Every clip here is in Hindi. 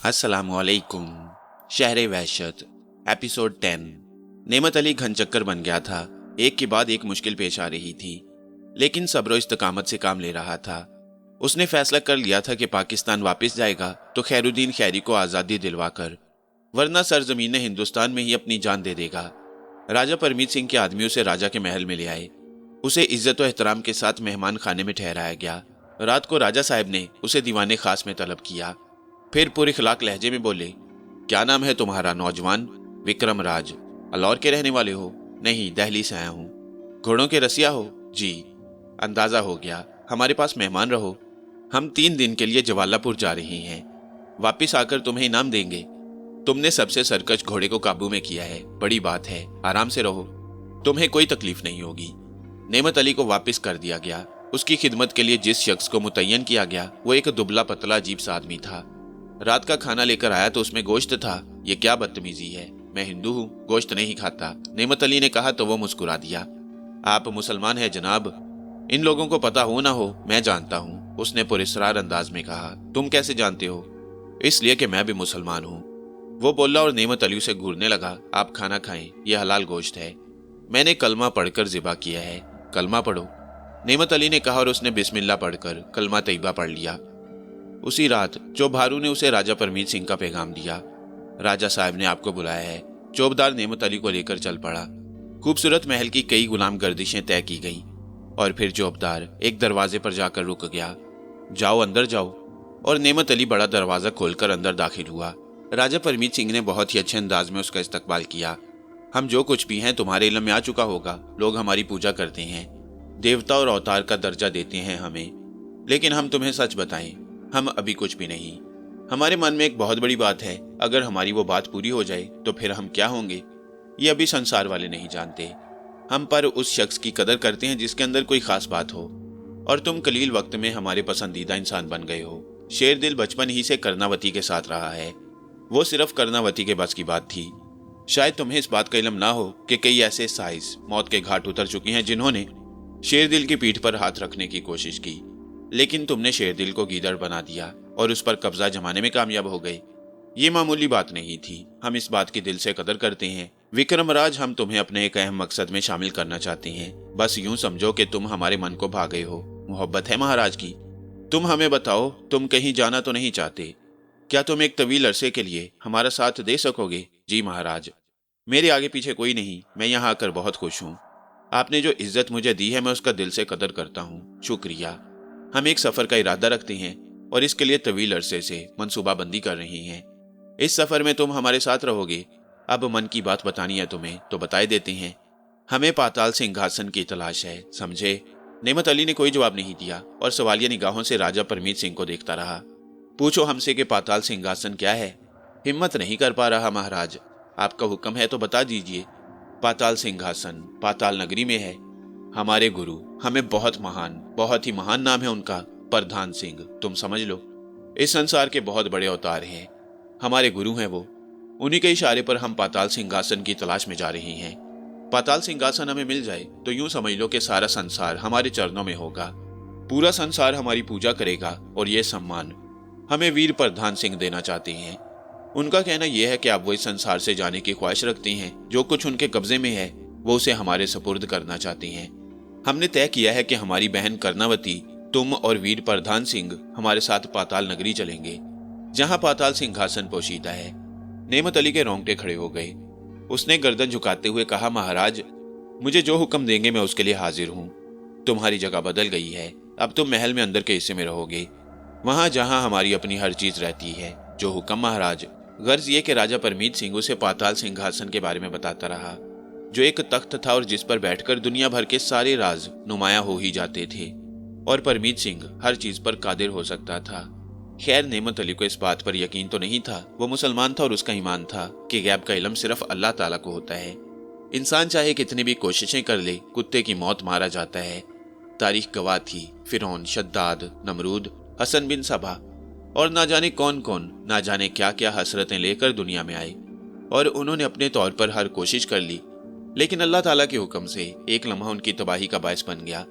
अस्सलामुअलैकुम। शहरे वहशत एपिसोड 10। नेमत अली घन चक्कर बन गया था। एक के बाद एक मुश्किल पेश आ रही थी, लेकिन सब्र इस्तकामत से काम ले रहा था। उसने फैसला कर लिया था कि पाकिस्तान वापस जाएगा तो खैरुद्दीन खैरी को आज़ादी दिलवाकर, वरना सरजमीन हिंदुस्तान में ही अपनी जान दे देगा। राजा परमीत सिंह के आदमी उसे राजा के महल में ले आए। उसे इज्जत और एहतराम के साथ मेहमान खाने में ठहराया गया। रात को राजा साहब ने उसे दीवाने खास में तलब किया। फिर पूरे इखलाक लहजे में बोले, क्या नाम है तुम्हारा नौजवान? विक्रम राज। अलौर के रहने वाले हो? नहीं, दिल्ली से आया हूँ। घोड़ों के रसिया हो? जी। अंदाजा हो गया, हमारे पास मेहमान रहो। हम 3 दिन के लिए जवालापुर जा रहे हैं। वापिस आकर तुम्हें इनाम देंगे। तुमने सबसे सरकश घोड़े को काबू में किया है, बड़ी बात है। आराम से रहो, तुम्हें कोई तकलीफ नहीं होगी। नेमत अली को वापिस कर दिया गया। उसकी खिदमत के लिए जिस शख्स को मुतय्यन किया गया वो एक दुबला पतला अजीब सा आदमी था। रात का खाना लेकर आया तो उसमें गोश्त था। ये क्या बदतमीजी है, मैं हिंदू हूँ, गोश्त नहीं खाता। नेमत अली ने कहा तो वो मुस्कुरा दिया। आप मुसलमान हैं जनाब? इन लोगों को पता हो ना हो, मैं जानता हूँ, उसने पुरस्कार अंदाज में कहा। तुम कैसे जानते हो? इसलिए कि मैं भी मुसलमान हूँ, वो बोला और नेमत अली से घूरने लगा। आप खाना खाएं, ये हलाल गोश्त है। मैंने कलमा पढ़कर ज़िबा किया है। कलमा पढ़ो, नेमत अली ने कहा और उसने बिस्मिल्लाह पढ़कर कलमा तैयबा पढ़ लिया। उसी रात चौबहारू ने उसे राजा परमीत सिंह का पैगाम दिया। राजा साहब ने आपको बुलाया है। चौबदार नेमत अली को लेकर चल पड़ा। खूबसूरत महल की कई गुलाम गर्दिशें तय की गई और फिर चौबदार एक दरवाजे पर जाकर रुक गया। जाओ, अंदर जाओ। और नेमत अली बड़ा दरवाजा खोलकर अंदर दाखिल हुआ। राजा परमीत सिंह ने बहुत ही अच्छे अंदाज में उसका इस्तकबाल किया। हम जो कुछ भी हैं तुम्हारे इल्म में आ चुका होगा। लोग हमारी पूजा करते हैं, देवता और अवतार का दर्जा देते हैं हमें, लेकिन हम तुम्हें सच बताएं, हम अभी कुछ भी नहीं। हमारे मन में एक बहुत बड़ी बात है। अगर हमारी वो बात पूरी हो जाए तो फिर हम क्या होंगे, ये अभी संसार वाले नहीं जानते। हम पर उस शख्स की कदर करते हैं जिसके अंदर कोई खास बात हो, और तुम कलील वक्त में हमारे पसंदीदा इंसान बन गए हो। शेर दिल बचपन ही से कर्णावती के साथ रहा है। वो सिर्फ कर्णावती के बस की बात थी। शायद तुम्हें इस बात का इल्म ना हो कि कई ऐसे साइज मौत के घाट उतर चुके हैं जिन्होंने शेर दिल की पीठ पर हाथ रखने की कोशिश की, लेकिन तुमने शेर दिल को गीदड़ बना दिया और उस पर कब्जा जमाने में कामयाब हो गए। ये मामूली बात नहीं थी, हम इस बात की दिल से कदर करते हैं। विक्रम राज, हम तुम्हें अपने एक अहम मकसद में शामिल करना चाहते हैं। बस यूं समझो कि तुम हमारे मन को भा गए हो। मोहब्बत है महाराज की। तुम हमें बताओ, तुम कहीं जाना तो नहीं चाहते? क्या तुम एक तवील अरसे के लिए हमारा साथ दे सकोगे? जी महाराज, मेरे आगे पीछे कोई नहीं। मैं यहाँ आकर बहुत खुश हूँ। आपने जो इज्जत मुझे दी है मैं उसका दिल से कदर करता हूँ। शुक्रिया। हम एक सफर का इरादा रखते हैं और इसके लिए तवील अरसे से मंसूबाबंदी कर रहे हैं। इस सफर में तुम हमारे साथ रहोगे। अब मन की बात बतानी है तुम्हें तो बताए देते हैं। हमें पाताल सिंहासन की तलाश है, समझे? नेमत अली ने कोई जवाब नहीं दिया और सवालिया निगाहों से राजा परमीत सिंह को देखता रहा। पूछो हमसे कि पाताल सिंहासन क्या है? हिम्मत नहीं कर पा रहा महाराज। आपका हुक्म है तो बता दीजिए। पाताल सिंहासन पाताल नगरी में है। हमारे गुरु, हमें बहुत ही महान नाम है उनका, प्रधान सिंह। तुम समझ लो, इस संसार के बहुत बड़े अवतार हैं। हमारे गुरु हैं वो। उन्हीं के इशारे पर हम पाताल सिंहासन की तलाश में जा रहे हैं। पाताल सिंहासन हमें मिल जाए तो यूं समझ लो कि सारा संसार हमारे चरणों में होगा। पूरा संसार हमारी पूजा करेगा और ये सम्मान हमें वीर प्रधान सिंह देना चाहते हैं। उनका कहना यह है कि आप वो इस संसार से जाने की ख्वाहिश रखते हैं। जो कुछ उनके कब्जे में है वो उसे हमारे सुपुर्द करना चाहते हैं। हमने तय किया है कि हमारी बहन कर्णावती, तुम और वीर प्रधान सिंह हमारे साथ पाताल नगरी चलेंगे, जहां पाताल सिंहासन पोशीदा है। नेमत अली के रोंगटे खड़े हो गए। उसने गर्दन झुकाते हुए कहा, महाराज, मुझे जो हुक्म देंगे मैं उसके लिए हाजिर हूँ। तुम्हारी जगह बदल गई है। अब तुम महल में अंदर के हिस्से में रहोगे, वहां जहां हमारी अपनी हर चीज रहती है। जो हुक्म महाराज। गर्ज ये कि राजा परमीत सिंह उसे पाताल सिंहासन के बारे में बताता रहा, जो एक तख्त था और जिस पर बैठकर दुनिया भर के सारे राज नुमाया हो ही जाते थे, और परमीत सिंह हर चीज पर कादिर हो सकता था। खैर, नेमत अली को इस बात पर यकीन तो नहीं था। वो मुसलमान था और उसका ईमान था कि गैब का इल्म सिर्फ अल्लाह ताला को होता है। इंसान चाहे कितनी भी कोशिशें कर ले, कुत्ते की मौत मारा जाता है। तारीख गवाह थी। फिरौन, शद्दाद, नमरूद, हसन बिन सबा और ना जाने कौन कौन, ना जाने क्या क्या हसरतें लेकर दुनिया में आए, और उन्होंने अपने तौर पर हर कोशिश कर ली, लेकिन अल्लाह ताला के हुक्म से एक लम्हा उनकी तबाही का बायस बन गया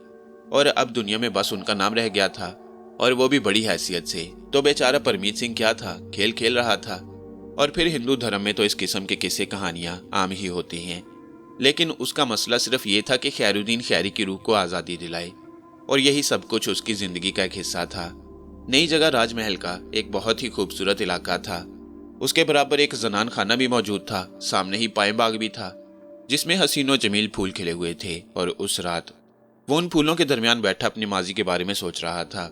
और अब दुनिया में बस उनका नाम रह गया था। और वो भी बड़ी हैसियत से। तो बेचारा परमीत सिंह क्या था, खेल खेल रहा था। और फिर हिंदू धर्म में तो इस किस्म के किस्से कहानियां आम ही होती हैं। लेकिन उसका मसला सिर्फ ये था कि खैरुद्दीन खैरी की रूह को आज़ादी दिलाए, और यही सब कुछ उसकी जिंदगी का एक हिस्सा था। नई जगह राजमहल का एक बहुत ही खूबसूरत इलाका था। उसके बराबर एक जनान खाना भी मौजूद था। सामने ही पाए बाग भी था, जिसमें हसीनो जमील फूल खिले हुए थे। और उस रात वो उन फूलों के दरमियान बैठा अपनी माजी के बारे में सोच रहा था।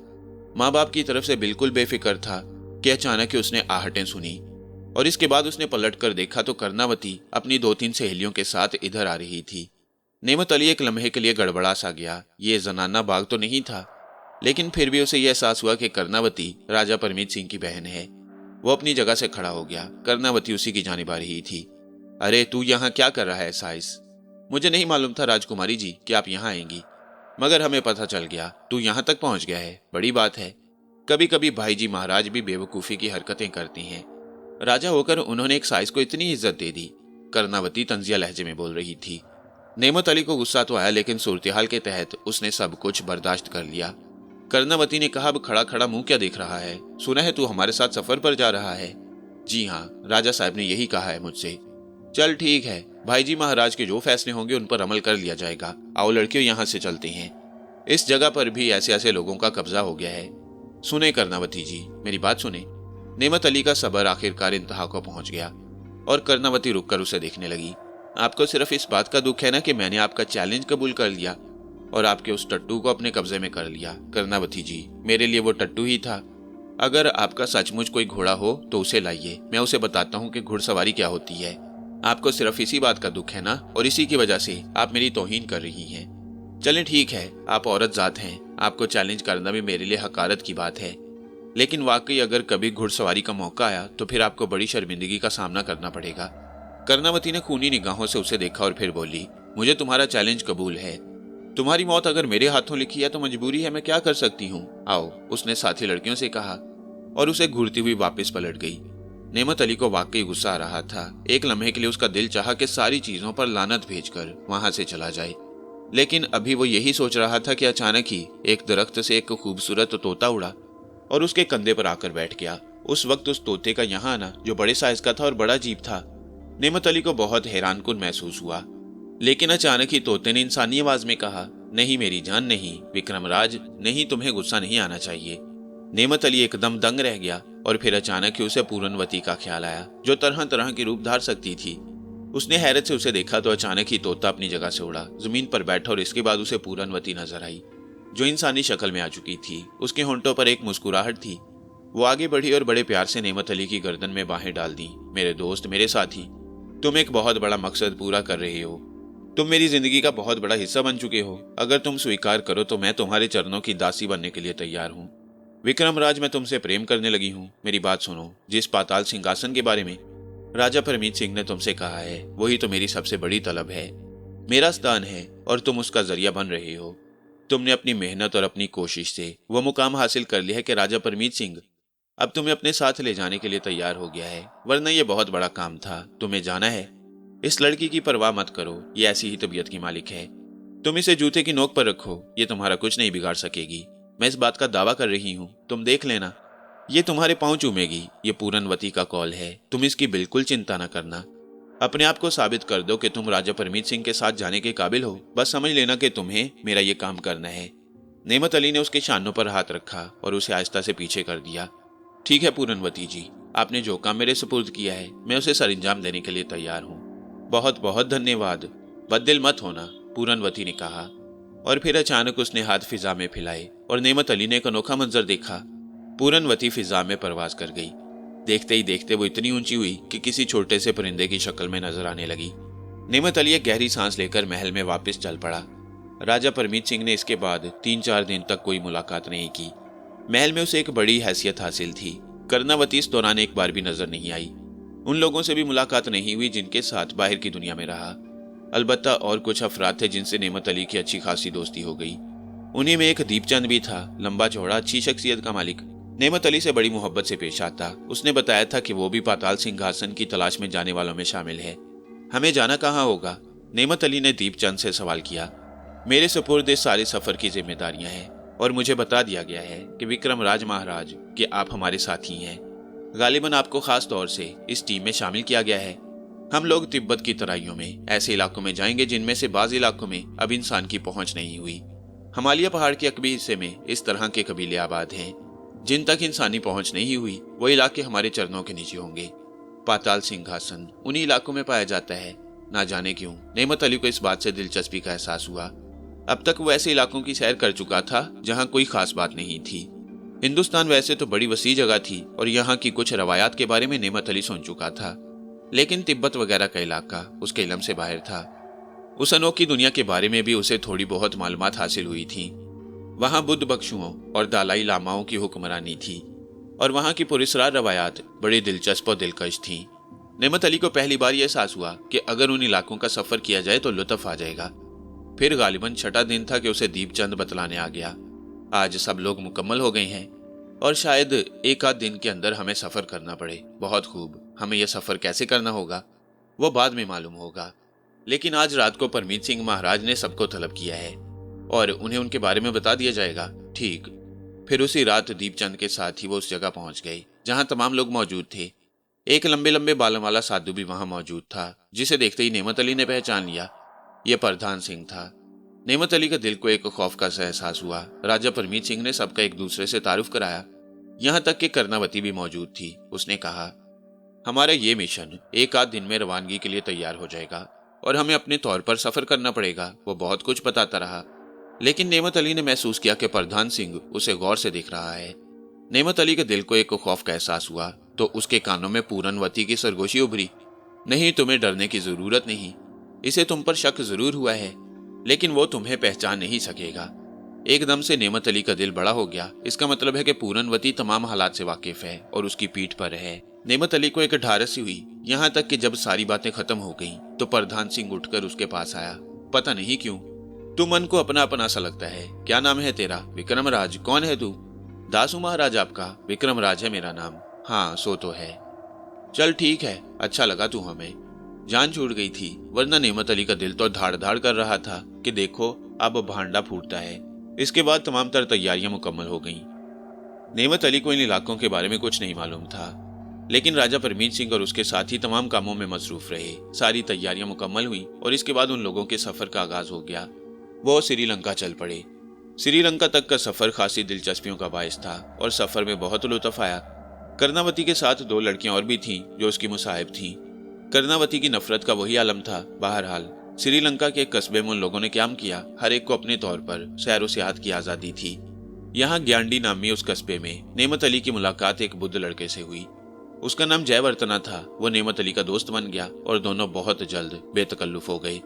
माँ बाप की तरफ से बिल्कुल बेफिक्र था कि अचानक ही उसने आहटें सुनी, और इसके बाद उसने पलट कर देखा तो कर्णावती अपनी 2-3 सहेलियों के साथ इधर आ रही थी। नेमत अली एक लम्हे के लिए गड़बड़ा सा गया। ये जनाना बाग तो नहीं था, लेकिन फिर भी उसे यह एहसास हुआ कि कर्णावती राजा परमीत सिंह की बहन है। वो अपनी जगह से खड़ा हो गया। कर्णावती उसी की जानिब आ रही थी। अरे तू यहाँ क्या कर रहा है साइस? मुझे नहीं मालूम था राजकुमारी जी कि आप यहाँ आएंगी, मगर हमें पता चल गया तू यहाँ तक पहुँच गया है। बड़ी बात है। कभी कभी भाई जी महाराज भी बेवकूफ़ी की हरकतें करती हैं। राजा होकर उन्होंने एक साइस को इतनी इज्जत दे दी। कर्णावती तंजिया लहजे में बोल रही थी। नेमत अली को गुस्सा तो आया, लेकिन सूरत-ए-हाल के तहत उसने सब कुछ बर्दाश्त कर लिया। कर्णावती ने कहा, अब खड़ा खड़ा मुंह क्या देख रहा है? सुना है तू हमारे साथ सफर पर जा रहा है? जी हाँ, राजा साहब ने यही कहा है मुझसे। चल ठीक है, भाई जी महाराज के जो फैसले होंगे उन पर अमल कर लिया जाएगा। आओ लड़कियों, यहाँ से चलते हैं। इस जगह पर भी ऐसे ऐसे लोगों का कब्जा हो गया है। सुने कर्णावती जी, मेरी बात सुने। नेमत अली का सब्र आखिरकार इंतहा को पहुंच गया, और कर्णावती रुककर उसे देखने लगी। आपको सिर्फ इस बात का दुख है ना कि मैंने आपका चैलेंज कबूल कर लिया और आपके उस टट्टू को अपने कब्जे में कर लिया। कर्णावती जी, मेरे लिए वो टट्टू ही था। अगर आपका सचमुच कोई घोड़ा हो तो उसे लाइए, मैं उसे बताता हूँ कि घुड़सवारी क्या होती है। आपको सिर्फ इसी बात का दुख है ना, और इसी की वजह से आप मेरी तौहीन कर रही हैं। चलें ठीक है, आप औरत जात हैं, आपको चैलेंज करना भी मेरे लिए हकारत की बात है। लेकिन वाकई अगर कभी घुड़सवारी का मौका आया तो फिर आपको बड़ी शर्मिंदगी का सामना करना पड़ेगा। कर्णावती ने खूनी निगाहों से उसे देखा और फिर बोली, मुझे तुम्हारा चैलेंज कबूल है। तुम्हारी मौत अगर मेरे हाथों लिखी है तो मजबूरी है, मैं क्या कर सकती हूँ। आओ, उसने साथी लड़कियों से कहा, और उसे घूरती हुई वापस पलट गई। नेमत अली को वाकई गुस्सा आ रहा था। एक लम्हे के लिए उसका दिल चाहा कि सारी चीजों पर लानत भेजकर वहां से चला जाए, लेकिन अभी वो यही सोच रहा था कि अचानक ही एक दरख्त से एक खूबसूरत तोता उड़ा और उसके कंधे पर आकर बैठ गया। उस वक्त उस तोते का यहाँ आना, जो बड़े साइज का था और बड़ा अजीब था, नेमत अली को बहुत हैरानकुन महसूस हुआ। लेकिन अचानक ही तोते ने इंसानी आवाज में कहा, नहीं मेरी जान, नहीं विक्रमराज, नहीं, तुम्हें गुस्सा नहीं आना चाहिए। नेमत अली एकदम दंग रह गया, और फिर अचानक ही उसे पूरनवती का ख्याल आया, जो तरह तरह की रूप धार सकती थी। उसने हैरत से उसे देखा तो अचानक ही तोता अपनी जगह से उड़ा, जमीन पर बैठा, और इसके बाद उसे पूरनवती नजर आई, जो इंसानी शक्ल में आ चुकी थी। उसके होंठों पर एक मुस्कुराहट थी। वो आगे बढ़ी और बड़े प्यार से नेमत अली की गर्दन में बाहें डाल दी। मेरे दोस्त, मेरे साथी, तुम एक बहुत बड़ा मकसद पूरा कर रहे हो। तुम मेरी जिंदगी का बहुत बड़ा हिस्सा बन चुके हो। अगर तुम स्वीकार करो तो मैं तुम्हारे चरणों की दासी बनने के लिए तैयार हूँ। विक्रमराज, मैं तुमसे प्रेम करने लगी हूँ। मेरी बात सुनो। जिस पाताल सिंहासन के बारे में राजा परमीत सिंह ने तुमसे कहा है, वही तो मेरी सबसे बड़ी तलब है। मेरा स्थान है और तुम उसका जरिया बन रहे हो। तुमने अपनी मेहनत और अपनी कोशिश से वो मुकाम हासिल कर लिया है कि राजा परमीत सिंह अब तुम्हें अपने साथ ले जाने के लिए तैयार हो गया है, वरना यह बहुत बड़ा काम था। तुम्हें जाना है। इस लड़की की परवाह मत करो, ये ऐसी ही तबीयत की मालिक है। तुम इसे जूते की नोक पर रखो, ये तुम्हारा कुछ नहीं बिगाड़ सकेगी। मैं इस बात का दावा कर रही हूँ, तुम देख लेना, ये तुम्हारे पांव चूमेगी। ये पूरनवती का कॉल है, तुम इसकी बिल्कुल चिंता न करना। अपने आप को साबित कर दो कि तुम राजा परमीत सिंह के साथ जाने के काबिल हो। बस समझ लेना कि तुम्हें मेरा ये काम करना है। नेमत अली ने उसके शानों पर हाथ रखा और उसे आहिस्ता से पीछे कर दिया। ठीक है पूरनवती जी, आपने जो काम मेरे सुपुर्द किया है, मैं उसे सरंजाम देने के लिए तैयार हूँ। बहुत बहुत धन्यवाद। बददिल मत होना, पूरनवती ने कहा, और फिर अचानक उसने हाथ फिजा में फैलाए और नेमत अली ने एक अनोखा मंजर देखा। पूरनवती फिजा में परवाज कर गई। देखते ही देखते वो इतनी ऊंची हुई कि किसी छोटे से परिंदे की शक्ल में नजर आने लगी। नेमत अली एक गहरी सांस लेकर महल में वापस चल पड़ा। राजा परमीत सिंह ने इसके बाद 3-4 दिन तक कोई मुलाकात नहीं की। महल में उसे एक बड़ी हैसियत हासिल थी। कर्णावती इस दौरान एक बार भी नजर नहीं आई। उन लोगों से भी मुलाकात नहीं हुई जिनके साथ बाहर की दुनिया में रहा। अलबत्ता और कुछ अफराद थे जिनसे नेमत अली की अच्छी खासी दोस्ती हो गई। उन्हीं में एक दीपचंद भी था, लंबा चौड़ा, अच्छी शख्सियत का मालिक। नेमत अली से बड़ी मोहब्बत से पेश आता। उसने बताया था कि वो भी पाताल सिंहासन की तलाश में जाने वालों में शामिल है। हमें जाना कहाँ होगा? नेमत अली ने दीपचंद से सवाल किया। मेरे सुपुर्द इस सारे सफर की जिम्मेदारियां हैं। और मुझे बता दिया गया है कि विक्रमराज महाराज कि आप हमारे साथी हैं। गालिबन आपको खास तौर से इस टीम में शामिल किया गया है। हम लोग तिब्बत की तराइयों में ऐसे इलाकों में जाएंगे जिनमें से बाज़ इलाकों में अब इंसान की पहुंच नहीं हुई। हिमालय पहाड़ के अकबी हिस्से में इस तरह के कबीले आबाद हैं जिन तक इंसानी पहुंच नहीं हुई। वो इलाके हमारे चरणों के नीचे होंगे। पाताल सिंहासन उन्हीं इलाकों में पाया जाता है। ना जाने क्यों नेमत अली को इस बात से दिलचस्पी का एहसास हुआ। अब तक वो ऐसे इलाकों की सैर कर चुका था जहां कोई खास बात नहीं थी। हिंदुस्तान वैसे तो बड़ी वसी जगह थी और यहाँ की कुछ रवायात के बारे में नेमत अली सुन चुका था, लेकिन तिब्बत वगैरह का इलाका उसके इल्म से बाहर था। उस अनोखी दुनिया के बारे में भी उसे थोड़ी बहुत मालूमात हासिल हुई थी। वहां बुद्ध बख्शुओं और दालाई लामाओं की हुक्मरानी थी और वहां की पुरस्कार रवायात बड़ी दिलचस्प और दिलकश थीं। नेमत अली को पहली बार यह एहसास हुआ कि अगर उन इलाकों का सफर किया जाए तो लुत्फ आ जाएगा। फिर गालिबन छठा दिन था कि उसे दीपचंद बतलाने आ गया। आज सब लोग मुकम्मल हो गए हैं और शायद एक आध दिन के अंदर हमें सफर करना पड़े। बहुत खूब, हमें यह सफर कैसे करना होगा वो बाद में मालूम होगा, लेकिन आज रात को परमीत सिंह महाराज ने सबको तलब किया है और उन्हें उनके बारे में बता दिया जाएगा। ठीक। फिर उसी रात दीपचंद के साथ ही वो उस जगह पहुंच गए जहां तमाम लोग मौजूद थे। एक लंबे लंबे बालों वाला साधु भी वहां मौजूद था, जिसे देखते ही नेमत अली ने पहचान लिया। यह प्रधान सिंह था। नेमत अली का दिल को एक खौफ का सा एहसास हुआ। राजा परमीत सिंह ने सबका एक दूसरे से तारुफ कराया, यहाँ तक कि कर्णावती भी मौजूद थी। उसने कहा, हमारा ये मिशन एक आध दिन में रवानगी के लिए तैयार हो जाएगा और हमें अपने तौर पर सफर करना पड़ेगा। वो बहुत कुछ बताता रहा, लेकिन नेमत अली ने महसूस किया कि प्रधान सिंह उसे गौर से देख रहा है। नेमत अली के दिल को एक खौफ का एहसास हुआ तो उसके कानों में पूरनवती की सरगोशी उभरी। नहीं, तुम्हें डरने की जरूरत नहीं। इसे तुम पर शक जरूर हुआ है, लेकिन वो तुम्हें पहचान नहीं सकेगा। एकदम से नेमत अली का दिल बड़ा हो गया। इसका मतलब है कि पूरनवती तमाम हालात से वाकिफ है और उसकी पीठ पर है। नेमत अली को एक ढारस सी हुई, यहाँ तक कि जब सारी बातें खत्म हो गईं तो प्रधान सिंह उठकर उसके पास आया। पता नहीं क्यों तू मन को अपना अपना सा लगता है। क्या नाम है तेरा? विक्रमराज। कौन है तू? दासू महाराज आपका। विक्रमराज है मेरा नाम। हाँ, सो तो है। चल ठीक है, अच्छा लगा तू हमें। जान छूट गई थी, वरना नेमत अली का दिल तो धाड़ धाड़ कर रहा था कि देखो अब भांडा फूटता है। इसके बाद तमाम तर तैयारियां मुकम्मल हो गईं। नेमत अली को इन इलाकों के बारे में कुछ नहीं मालूम था, लेकिन राजा परमीत सिंह और उसके साथी तमाम कामों में मसरूफ रहे। सारी तैयारियां मुकम्मल हुई और इसके बाद उन लोगों के सफर का आगाज हो गया। वो श्रीलंका चल पड़े। श्रीलंका तक का सफर खासी दिलचस्पियों का बायस था और सफर में बहुत लुत्फ आया। कर्णावती के साथ दो लड़कियां और भी थीं जो उसकी मुसाहिब थीं। कर्णावती की नफरत का वही आलम था। बहरहाल श्रीलंका के एक कस्बे में उन लोगों ने क्या किया, हर एक को अपने तौर पर सैर व सियाहत की आज़ादी थी। यहाँ ग्यांडी नामी उस कस्बे में नेमत अली की मुलाकात एक बुद्ध लड़के से हुई। उसका नाम जयवर्तना था। वो नेमत अली का दोस्त बन गया और दोनों बहुत जल्द बेतकल्लुफ हो गए।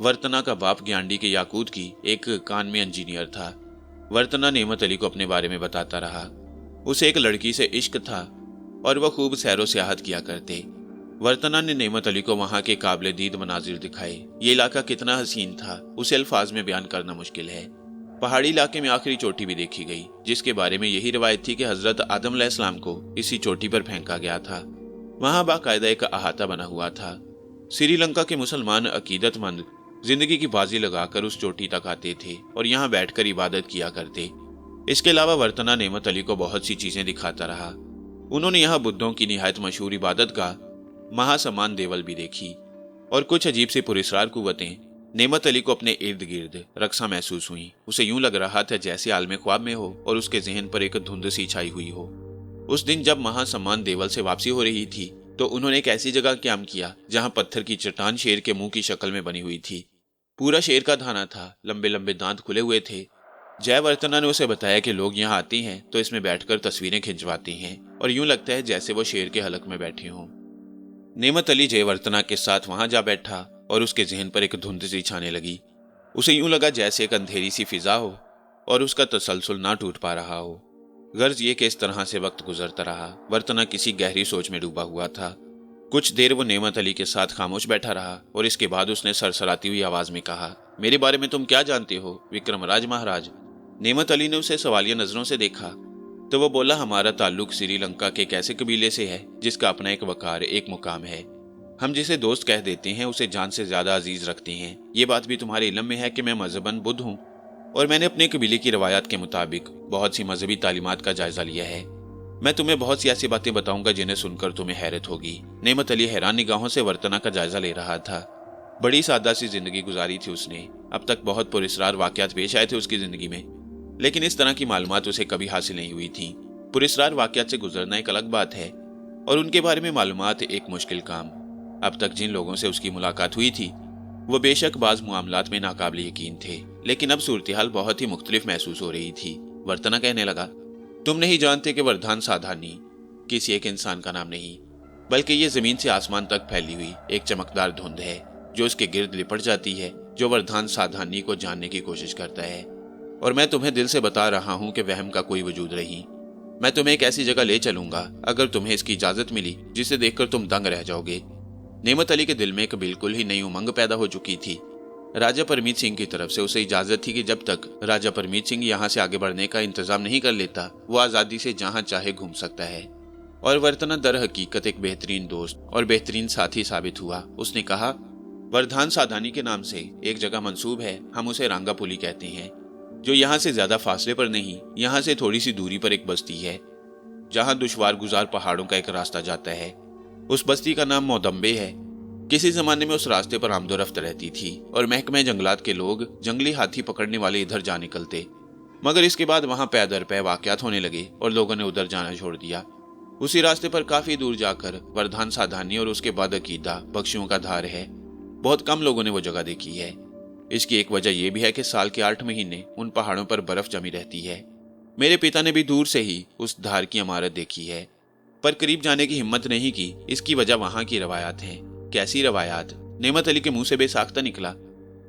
वर्तना का बाप ग्यांडी के याकूत की एक कान में इंजीनियर था। वर्तना नेमत अली को अपने बारे में बताता रहा। उसे एक लड़की से इश्क था और वह खूब सैरो सियाहत किया करते। वर्तना ने नेमत अली को वहां के काबिल दीद मनाजिर दिखाए। ये इलाका कितना हसीन था उसे अल्फाज में बयान करना मुश्किल है। पहाड़ी इलाके में आखिरी चोटी भी देखी गई, जिसके बारे में यही रिवायत थी कि हजरत आदम अलैहिस्सलाम को इसी चोटी पर फेंका गया था। वहां बाकायदा एक अहाता बना हुआ था। श्रीलंका के मुसलमान अकीदतमंद जिंदगी की बाजी लगाकर उस चोटी तक आते थे और यहाँ बैठकर इबादत किया करते। इसके अलावा वर्तना नेमत अली को बहुत सी चीजें दिखाता रहा। उन्होंने यहाँ बुद्धों की निहायत मशहूर इबादत का महासमान देवल भी देखी और कुछ अजीब सी पुरस्कार कुव्वतें नेमत अली को अपने इर्द गिर्द रक्षा महसूस हुई। उसे यूं लग रहा था जैसे आलमे ख्वाब में हो और उसके जहन पर एक धुंध सी छाई हुई हो। उस दिन जब महासमान देवल से वापसी हो रही थी तो उन्होंने एक ऐसी जगह क्याम किया जहां पत्थर की चट्टान शेर के मुंह की शक्ल में बनी हुई थी। पूरा शेर का धाना था, लंबे लंबे दांत खुले हुए थे। जयवर्तना ने उसे बताया कि लोग यहाँ आते हैं तो इसमें बैठकर तस्वीरें खिंचवाते हैं और यूं लगता है जैसे वो शेर के हलक में बैठे हों। नेमत अली जयवर्तना के साथ वहां जा बैठा और उसके जहन पर एक धुंध सी छाने लगी। उसे यूं लगा जैसे एक अंधेरी सी फिजा हो और उसका तसलसल ना टूट पा रहा हो। गर्ज ये कि इस तरह से वक्त गुजरता रहा। वर्तना किसी गहरी सोच में डूबा हुआ था। कुछ देर वो नेमत अली के साथ खामोश बैठा रहा और इसके बाद उसने सरसराती हुई आवाज में कहा, मेरे बारे में तुम क्या जानते हो विक्रमराज महाराज? नेमत अली ने उसे सवालिया नजरों से देखा तो वो बोला, हमारा ताल्लुक श्रीलंका के एक ऐसे कबीले से है जिसका अपना एक वकार, एक मुकाम है। हम जिसे दोस्त कह देते हैं उसे जान से ज्यादा अजीज रखते हैं। ये बात भी तुम्हारे इल्म में है कि मैं मजहबन बुद्ध हूँ। और मैंने अपने कबीले की रवायात के मुताबिक बहुत सी मजहबी तालीमात का जायजा लिया है। मैं तुम्हें बहुत सी ऐसी बातें बताऊंगा जिन्हें सुनकर तुम्हें हैरत होगी। नेमत अली हैरान निगाहों से वर्तना का जायजा ले रहा था। बड़ी सादा सी जिंदगी गुजारी थी उसने। अब तक बहुत पुरस्कार वाकयात पेश आए थे उसकी जिंदगी में, लेकिन इस तरह की मालूमात उसे कभी हासिल नहीं हुई थी। पुरस्कार वाकयात से गुजरना एक अलग बात है और उनके बारे में मालूमात एक मुश्किल काम। अब तक जिन लोगों से उसकी मुलाकात हुई थी वो बेशक बाज मामलात में नाकाबिल यकीन थे, लेकिन अब सूरत हाल बहुत ही मुख्तलिफ महसूस हो रही थी। वर्तना कहने लगा, तुम नहीं जानते कि वर्धान साधानी किसी एक इंसान का नाम नहीं, बल्कि ये जमीन से आसमान तक फैली हुई एक चमकदार धुंध है जो उसके गिर्द लिपट जाती है, जो वर्धान साधानी को जानने की कोशिश करता है। और मैं तुम्हें दिल से बता रहा हूं कि वहम का कोई वजूद नहीं। मैं तुम्हें एक ऐसी जगह ले चलूंगा, अगर तुम्हें इसकी इजाजत मिली, जिसे देखकर तुम दंग रह जाओगे। नेमत अली के दिल में एक बिल्कुल ही नई उमंग पैदा हो चुकी थी। राजा परमीत सिंह की तरफ से उसे इजाजत थी कि जब तक राजा परमीत सिंह यहाँ से आगे बढ़ने का इंतजाम नहीं कर लेता, वो आजादी से जहां चाहे घूम सकता है। और वर्तना दर हकीकत एक बेहतरीन दोस्त और बेहतरीन साथी साबित हुआ। उसने कहा, वर्धान साधानी के नाम से एक जगह मंसूब है, हम उसे रांगापुली कहते हैं, जो यहाँ से ज्यादा फासले पर नहीं, यहाँ से थोड़ी सी दूरी पर एक बस्ती है जहाँ दुश्वार गुजार पहाड़ों का एक रास्ता जाता है। उस बस्ती का नाम मौदम्बे है। किसी जमाने में उस रास्ते पर आमदोरफ्त रहती थी और महकमे जंगलात के लोग जंगली हाथी पकड़ने वाले इधर जा निकलते, मगर इसके बाद वहां पै दर पै वाकयात होने लगे और लोगों ने उधर जाना छोड़ दिया। उसी रास्ते पर काफी दूर जाकर वर्धान साधानी और उसके बाद अकीदा बख्शियों का धार है। बहुत कम लोगों ने वो जगह देखी है। इसकी एक वजह यह भी है कि साल के 8 महीने उन पहाड़ों पर बर्फ जमी रहती है। मेरे पिता ने भी दूर से ही उस धार की इमारत देखी है, पर करीब जाने की हिम्मत नहीं की। इसकी वजह वहां की रवायात हैं। कैसी रवायात? नेमत अली के मुंह से बेसाख्ता निकला।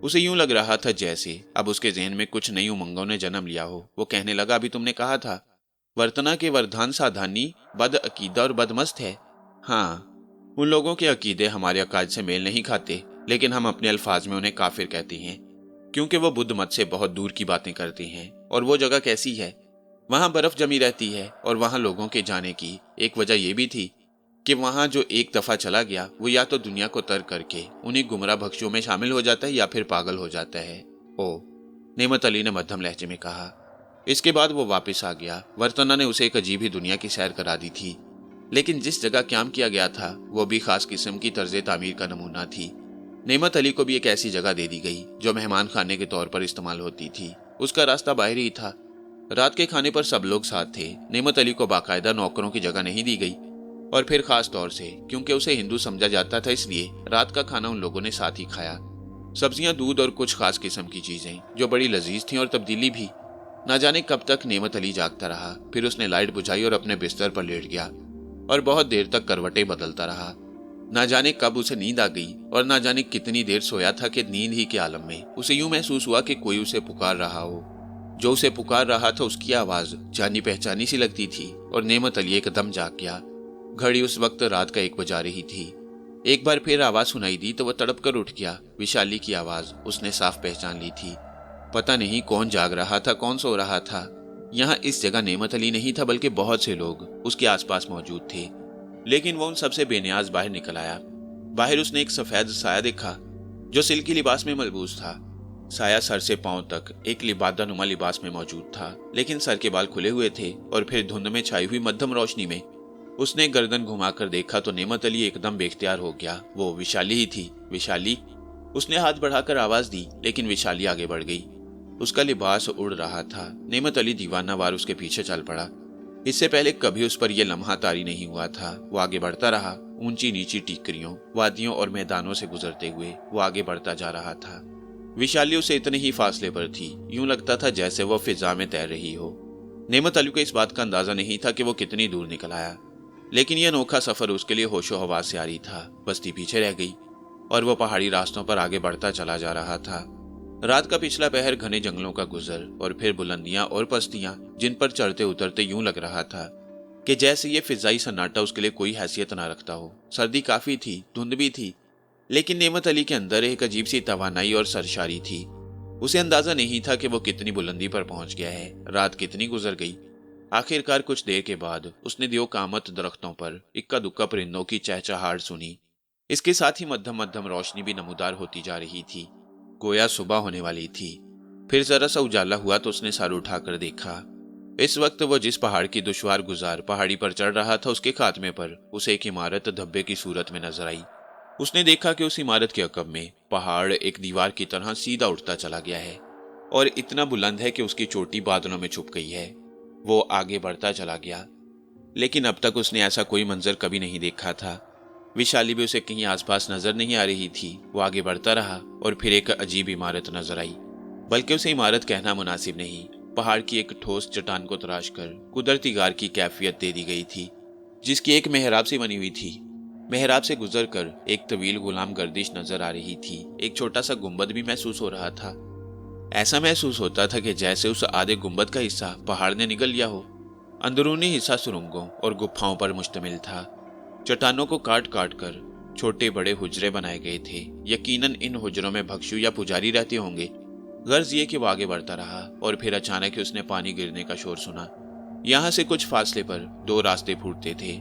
उसे यूं लग रहा था जैसे अब उसके जहन में कुछ नई उमंगों ने जन्म लिया हो। वो कहने लगा, अभी तुमने कहा था वर्तना के वर्धान साधानी बद अकीदा और बदमस्त है। हाँ, उन लोगों के अकीदे हमारे अकाद से मेल नहीं खाते, लेकिन हम अपने अल्फाज में उन्हें काफिर कहते हैं, क्योंकि वो बुद्ध मत से बहुत दूर की बातें करते हैं। और वो जगह कैसी है? वहां बर्फ जमी रहती है और वहां लोगों के जाने की एक वजह यह भी थी कि वहां जो एक दफा चला गया वो या तो दुनिया को तर्क करके उन्हीं गुमराह भक्षियों में शामिल हो जाता है या फिर पागल हो जाता है। ओ, नेमत अली ने मध्यम लहजे में कहा। इसके बाद वो वापस आ गया। वर्तना ने उसे एक अजीब ही दुनिया की सैर करा दी थी, लेकिन जिस जगह क्याम किया गया था वो भी खास किस्म की तर्ज तामीर का नमूना थी। नेमत अली को भी एक ऐसी जगह दे दी गई जो मेहमान खाने के तौर पर इस्तेमाल होती थी। उसका रास्ता बाहर ही था। रात के खाने पर सब लोग साथ थे। नेमत अली को बाकायदा नौकरों की जगह नहीं दी गई, और फिर खास तौर से क्योंकि उसे हिंदू समझा जाता था, इसलिए रात का खाना उन लोगों ने साथ ही खाया। सब्जियां, दूध और कुछ खास किस्म की चीजें जो बड़ी लजीज थीं, और तब्दीली भी। ना जाने कब तक नेमत अली जागता रहा। फिर उसने लाइट बुझाई और अपने बिस्तर पर लेट गया और बहुत देर तक करवटें बदलता रहा। ना जाने कब उसे नींद आ गई और ना जाने कितनी देर सोया था कि नींद ही के आलम में उसे यूं महसूस हुआ कि कोई उसे पुकार रहा हो। जो उसे पुकार रहा था उसकी आवाज जानी पहचानी सी लगती थी, और नेमत अली एकदम जाग गया। घड़ी उस वक्त रात का 1 बजा रही थी। एक बार फिर आवाज सुनाई दी तो वह तड़प कर उठ गया। विशाली की आवाज उसने साफ पहचान ली थी। पता नहीं कौन जाग रहा था, कौन सो रहा था। यहाँ इस जगह नेमत अली नहीं था, बल्कि बहुत से लोग उसके आसपास मौजूद थे, लेकिन वो उन सबसे बेनियाज बाहर निकल आया। बाहर उसने एक सफेद साया देखा जो सिल्की लिबास में मलबूस था। साया सर से पांव तक एक लिबादानुमा लिबास में मौजूद था, लेकिन सर के बाल खुले हुए थे। और फिर धुंध में छाई हुई मध्यम रोशनी में उसने गर्दन घुमाकर देखा तो नेमत अली एकदम बेख्तियार हो गया। वो विशाली ही थी। विशाली! उसने हाथ बढ़ाकर आवाज दी, लेकिन विशाली आगे बढ़ गई। उसका लिबास उड़ रहा था। नेमत अली दीवानावार उसके पीछे चल पड़ा। इससे पहले कभी उस पर यह लम्हा तारी नहीं हुआ था। वो आगे बढ़ता रहा। ऊंची नीची टीकरियों, वादियों और मैदानों से गुजरते हुए वो आगे बढ़ता जा रहा था। विशाली उसे इतने ही फासले पर थी, यूं लगता था जैसे वो फिजा में तैर रही हो। नेमत अली को इस बात का अंदाजा नहीं था कि वो कितनी दूर निकल आया, लेकिन यह अनोखा सफर उसके लिए होशो हवास से आ रही था। बस्ती पीछे रह गई और वो पहाड़ी रास्तों पर आगे बढ़ता चला जा रहा था। रात का पिछला पहर, घने जंगलों का गुजर, और फिर बुलंदियां और पस्तियां जिन पर चढ़ते उतरते यूं लग रहा था कि जैसे ये फिजाई सन्नाटा उसके लिए कोई हैसियत ना रखता हो। सर्दी काफी थी, धुंध भी थी, लेकिन नेमत अली के अंदर एक अजीब सी तवानाई और सरशारी थी। उसे अंदाजा नहीं था कि वो कितनी बुलंदी पर पहुंच गया है। रात कितनी गुजर गई। आखिरकार कुछ देर के बाद उसने दियो कामत दरख्तों पर इक्का दुक्का परिंदों की चहचहाहट सुनी। इसके साथ ही मध्यम मध्यम रोशनी भी नमूदार होती जा रही थी, गोया सुबह होने वाली थी। फिर जरा सा उजाला हुआ तो उसने सर उठाकर देखा। इस वक्त वो जिस पहाड़ की दुश्वार गुजार पहाड़ी पर चढ़ रहा था उसके खात्मे पर उसे एक इमारत धब्बे की सूरत में नजर आई। उसने देखा कि उस इमारत के अकब में पहाड़ एक दीवार की तरह सीधा उठता चला गया है और इतना बुलंद है कि उसकी चोटी बादलों में छुप गई है। वो आगे बढ़ता चला गया, लेकिन अब तक उसने ऐसा कोई मंजर कभी नहीं देखा था। विशाली भी उसे कहीं आसपास नजर नहीं आ रही थी। वो आगे बढ़ता रहा और फिर एक अजीब इमारत नजर आई, बल्कि उसे इमारत कहना मुनासिब नहीं, पहाड़ की एक ठोस चट्टान को तराश कर कुदरती गार की कैफियत दे दी गई थी, जिसकी एक मेहराब से बनी हुई थी। मेहराब से गुजरकर एक तवील गुलाम गर्दिश नजर आ रही थी। एक छोटा सा गुंबद भी महसूस हो रहा था। ऐसा महसूस होता था कि जैसे उस आधे गुंबद का हिस्सा पहाड़ ने निगल लिया हो। अंदरूनी हिस्सा सुरंगों और गुफाओं पर मुश्तमिल था। चट्टानों को काट काट कर छोटे बड़े हुजरे बनाए गए थे। यकीनन इन हुजरों में भक्षु या पुजारी रहते होंगे। गर्ज ये कि वो आगे बढ़ता रहा और फिर अचानक ही उसने पानी गिरने का शोर सुना। यहाँ से कुछ फासले पर दो रास्ते फूटते थे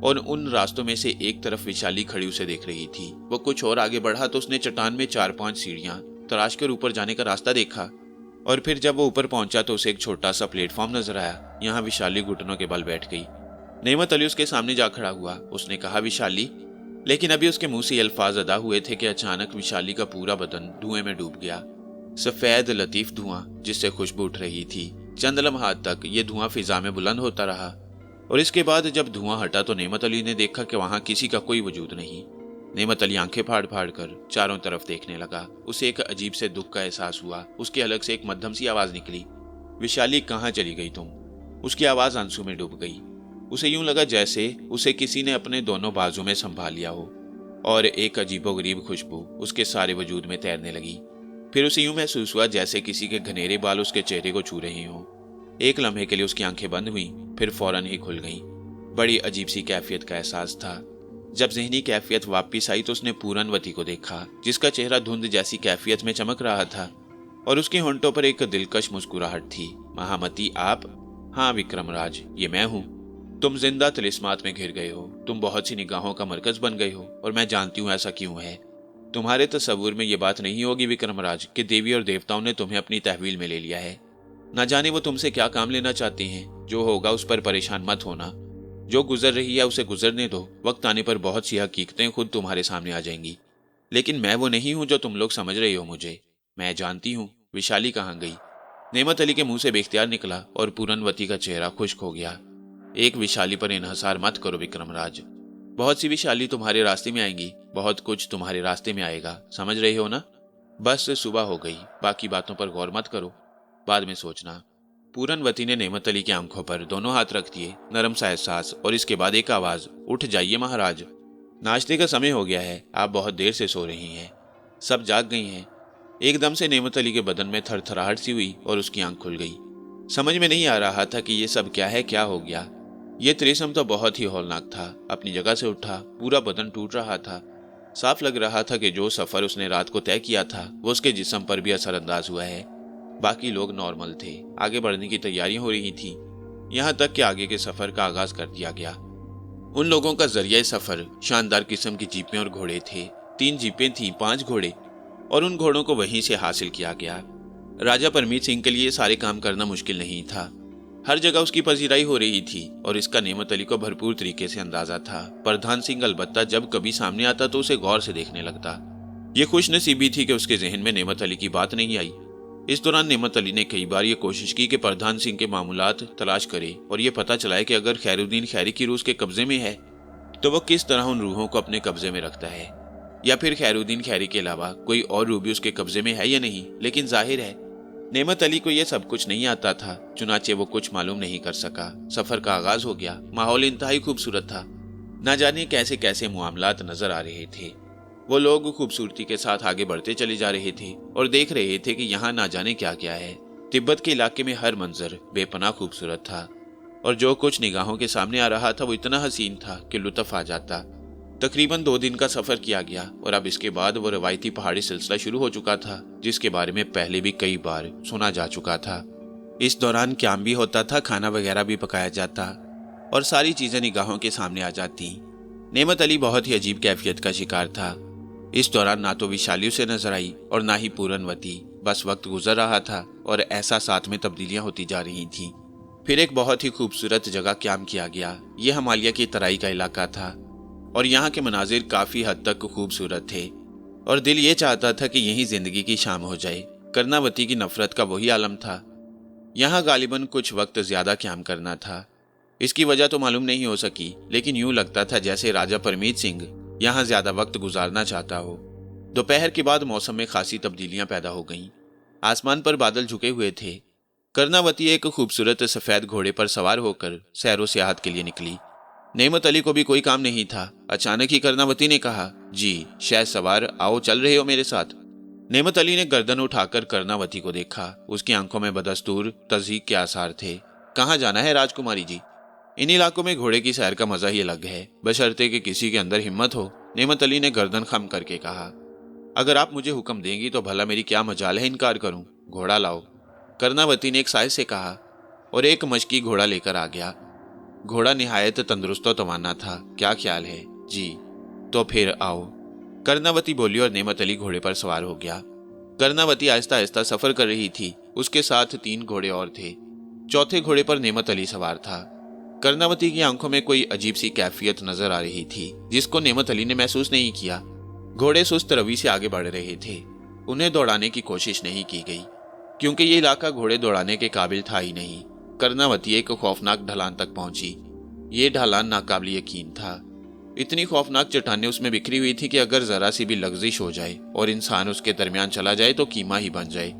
और उन रास्तों में से एक तरफ विशाली खड़ी उसे देख रही थी। वो कुछ और आगे बढ़ा तो उसने चट्टान में 4-5 सीढ़ियां तराश कर ऊपर जाने का रास्ता देखा और फिर जब वो ऊपर पहुंचा तो उसे एक छोटा सा प्लेटफॉर्म नजर आया। यहाँ विशाली घुटनों के बल बैठ गई। नेमत अली उसके सामने जा खड़ा हुआ। उसने कहा, विशाली। लेकिन अभी उसके मुंह से ये अल्फाज अदा हुए थे कि अचानक विशाली का पूरा बदन धुएं में डूब गया। सफेद लतीफ धुआं जिससे खुशबू उठ रही थी। चंद लम्हात तक ये धुआं फिजा में बुलंद होता रहा और इसके बाद जब धुआं हटा तो नेमत अली ने देखा कि वहां किसी का कोई वजूद नहीं। नेमत अली आंखें फाड़ फाड़ कर चारों तरफ देखने लगा। उसे एक अजीब से दुख का एहसास हुआ। उसके अलग से एक मध्यम सी आवाज निकली, विशाली कहाँ चली गई तुम? उसकी आवाज आंसू में डूब गई। उसे यूं लगा जैसे उसे किसी ने अपने दोनों बाजू में संभाल लिया हो और एक अजीबोगरीब खुशबू उसके सारे वजूद में तैरने लगी। फिर उसे यूं महसूस हुआ जैसे किसी के घनेरे बाल उसके चेहरे को छू रहे हों। एक लम्हे के लिए उसकी आंखें बंद हुई, फिर फौरन ही खुल गईं। बड़ी अजीब सी कैफियत का एहसास था। जब जहनी कैफियत वापस आई तो उसने पूरनवती को देखा, जिसका चेहरा धुंध जैसी कैफियत में चमक रहा था और उसके होंठों पर एक दिलकश मुस्कुराहट थी। महामती आप? हाँ विक्रमराज, ये मैं हूँ। तुम जिंदा तिलिस्मात में घिर गए हो। तुम बहुत सी निगाहों का मरकज बन गए हो और मैं जानती हूँ ऐसा क्यों है। तुम्हारे तस्वुर में ये बात नहीं होगी विक्रमराज कि देवी और देवताओं ने तुम्हें अपनी तहवील में ले लिया है। न जाने वो तुमसे क्या काम लेना चाहते हैं। जो होगा उस पर परेशान मत होना। जो गुजर रही है उसे गुजरने दो। वक्त आने पर बहुत सी हकीकतें खुद तुम्हारे सामने आ जाएंगी। लेकिन मैं वो नहीं हूं जो तुम लोग समझ रहे हो मुझे। मैं जानती हूँ विशाली कहाँ गई। नेमत अली के मुंह से बेख्तियार निकला और पूरनवती का चेहरा खुश्क हो गया। एक विशाली पर इन्हसार मत करो विक्रमराज। बहुत सी विशाली तुम्हारे रास्ते में आएंगी। बहुत कुछ तुम्हारे रास्ते में आएगा, समझ रहे हो ना? बस सुबह हो गई, बाकी बातों पर गौर मत करो, बाद में सोचना। पूरनवती ने नेमत अली की आंखों पर दोनों हाथ रख दिए। नरम सा एहसास और इसके बाद एक आवाज, उठ जाइए महाराज, नाश्ते का समय हो गया है। आप बहुत देर से सो रही हैं। सब जाग गई हैं। एकदम से नेमत अली के बदन में थरथराहट सी हुई और उसकी आंख खुल गई। समझ में नहीं आ रहा था कि ये सब क्या है, क्या हो गया। ये त्रिसम तो बहुत ही हौलनाक था। अपनी जगह से उठा, पूरा बदन टूट रहा था। साफ लग रहा था कि जो सफर उसने रात को तय किया था वो उसके जिस्म पर भी असरअंदाज हुआ है। बाकी लोग नॉर्मल थे। आगे बढ़ने की तैयारियां हो रही थी। यहाँ तक कि आगे के सफर का आगाज कर दिया गया। उन लोगों का जरिया सफर शानदार किस्म की जीपें और घोड़े थे। 3 जीपें थीं, 5 घोड़े, और उन घोड़ों को वहीं से हासिल किया गया। राजा परमीत सिंह के लिए सारे काम करना मुश्किल नहीं था। हर जगह उसकी पजीराई हो रही थी और इसका नेमत अली को भरपूर तरीके से अंदाजा था। प्रधान सिंह अलबत्ता जब कभी सामने आता तो उसे गौर से देखने लगता। ये खुशनसीबी थी कि उसके जहन में नेमत अली की बात नहीं आई। इस दौरान नेमत अली ने कई बार ये कोशिश की कि प्रधान सिंह के मामूलात तलाश करे और ये पता चलाए कि अगर खैरुद्दीन खैरी की रूह उसके कब्जे में है तो वह किस तरह उन रूहों को अपने कब्जे में रखता है, या फिर खैरुद्दीन खैरी के अलावा कोई और रूह भी उसके कब्जे में है या नहीं। लेकिन जाहिर है नेमत अली को यह सब कुछ नहीं आता था, चुनाचे वो कुछ मालूम नहीं कर सका। सफर का आगाज हो गया। माहौल इंतहाई खूबसूरत था। न जाने कैसे कैसे मामलात नजर आ रहे थे। वो लोग खूबसूरती के साथ आगे बढ़ते चले जा रहे थे और देख रहे थे कि यहाँ ना जाने क्या क्या है। तिब्बत के इलाके में हर मंजर बेपनाह खूबसूरत था और जो कुछ निगाहों के सामने आ रहा था वो इतना हसीन था कि लुत्फ आ जाता। तकरीबन 2 दिन का सफर किया गया और अब इसके बाद वो रवायती पहाड़ी सिलसिला शुरू हो चुका था, जिसके बारे में पहले भी कई बार सुना जा चुका था। इस दौरान क्याम भी होता था, खाना वगैरह भी पकाया जाता और सारी चीजें निगाहों के सामने आ जाती। नेमत अली बहुत ही अजीब कैफियत का शिकार था। इस दौरान ना तो विशाली उसे नजर आई और ना ही पूरनवती। बस वक्त गुजर रहा था और एहसासात में तब्दीलियां होती जा रही थीं। फिर एक बहुत ही खूबसूरत जगह क्याम किया गया। यह हिमालय की तराई का इलाका था और यहाँ के मनाजिर काफी हद तक खूबसूरत थे और दिल ये चाहता था कि यही जिंदगी की शाम हो जाए। कर्णावती की नफरत का वही आलम था। यहाँ गालिबन कुछ वक्त ज्यादा क्याम करना था। इसकी वजह तो मालूम नहीं हो सकी, लेकिन यूं लगता था जैसे राजा परमीत सिंह यहाँ ज्यादा वक्त गुजारना चाहता हो। दोपहर के बाद मौसम में खासी तब्दीलियां पैदा हो गईं। आसमान पर बादल झुके हुए थे। कर्णावती एक खूबसूरत सफेद घोड़े पर सवार होकर सैरो सियाहत के लिए निकली। नेमत अली को भी कोई काम नहीं था। अचानक ही कर्णावती ने कहा, जी शायद सवार, आओ चल रहे हो मेरे साथ। नेमत अली ने गर्दन उठाकर कर्णावती को देखा। उसकी आंखों में बदस्तूर तज़हीक के आसार थे। कहाँ जाना है राजकुमारी जी? इन इलाकों में घोड़े की सैर का मजा ही अलग है, बशर्ते कि किसी के अंदर हिम्मत हो। नेमत अली ने गर्दन खम करके कहा, अगर आप मुझे हुक्म देंगी तो भला मेरी क्या मजाल है इनकार करूं। घोड़ा लाओ, कर्णावती ने एक साय से कहा और एक मशकी घोड़ा लेकर आ गया। घोड़ा निहायत तंदुरुस्त तवाना था। क्या ख्याल है? जी। तो फिर आओ, कर्णावती बोली और नेमत अली घोड़े पर सवार हो गया। कर्णावती आहिस्ता आहिस्ता सफर कर रही थी। उसके साथ 3 घोड़े और थे। चौथे घोड़े पर नेमत अली सवार था। कर्णावती की आंखों में कोई अजीब सी कैफियत नजर आ रही थी जिसको नेमत अली ने महसूस नहीं किया। घोड़े सुस्त रवि से आगे बढ़ रहे थे। उन्हें दौड़ाने की कोशिश नहीं की गई क्योंकि ये इलाका घोड़े दौड़ाने के काबिल था ही नहीं। कर्णावती एक खौफनाक ढलान तक पहुंची। ये ढलान नाकाबिल यकीन था। इतनी खौफनाक चट्टानें उसमें बिखरी हुई थी कि अगर जरा सी भी लग्जिश हो जाए और इंसान उसके दरमियान चला जाए तो कीमा ही बन जाए।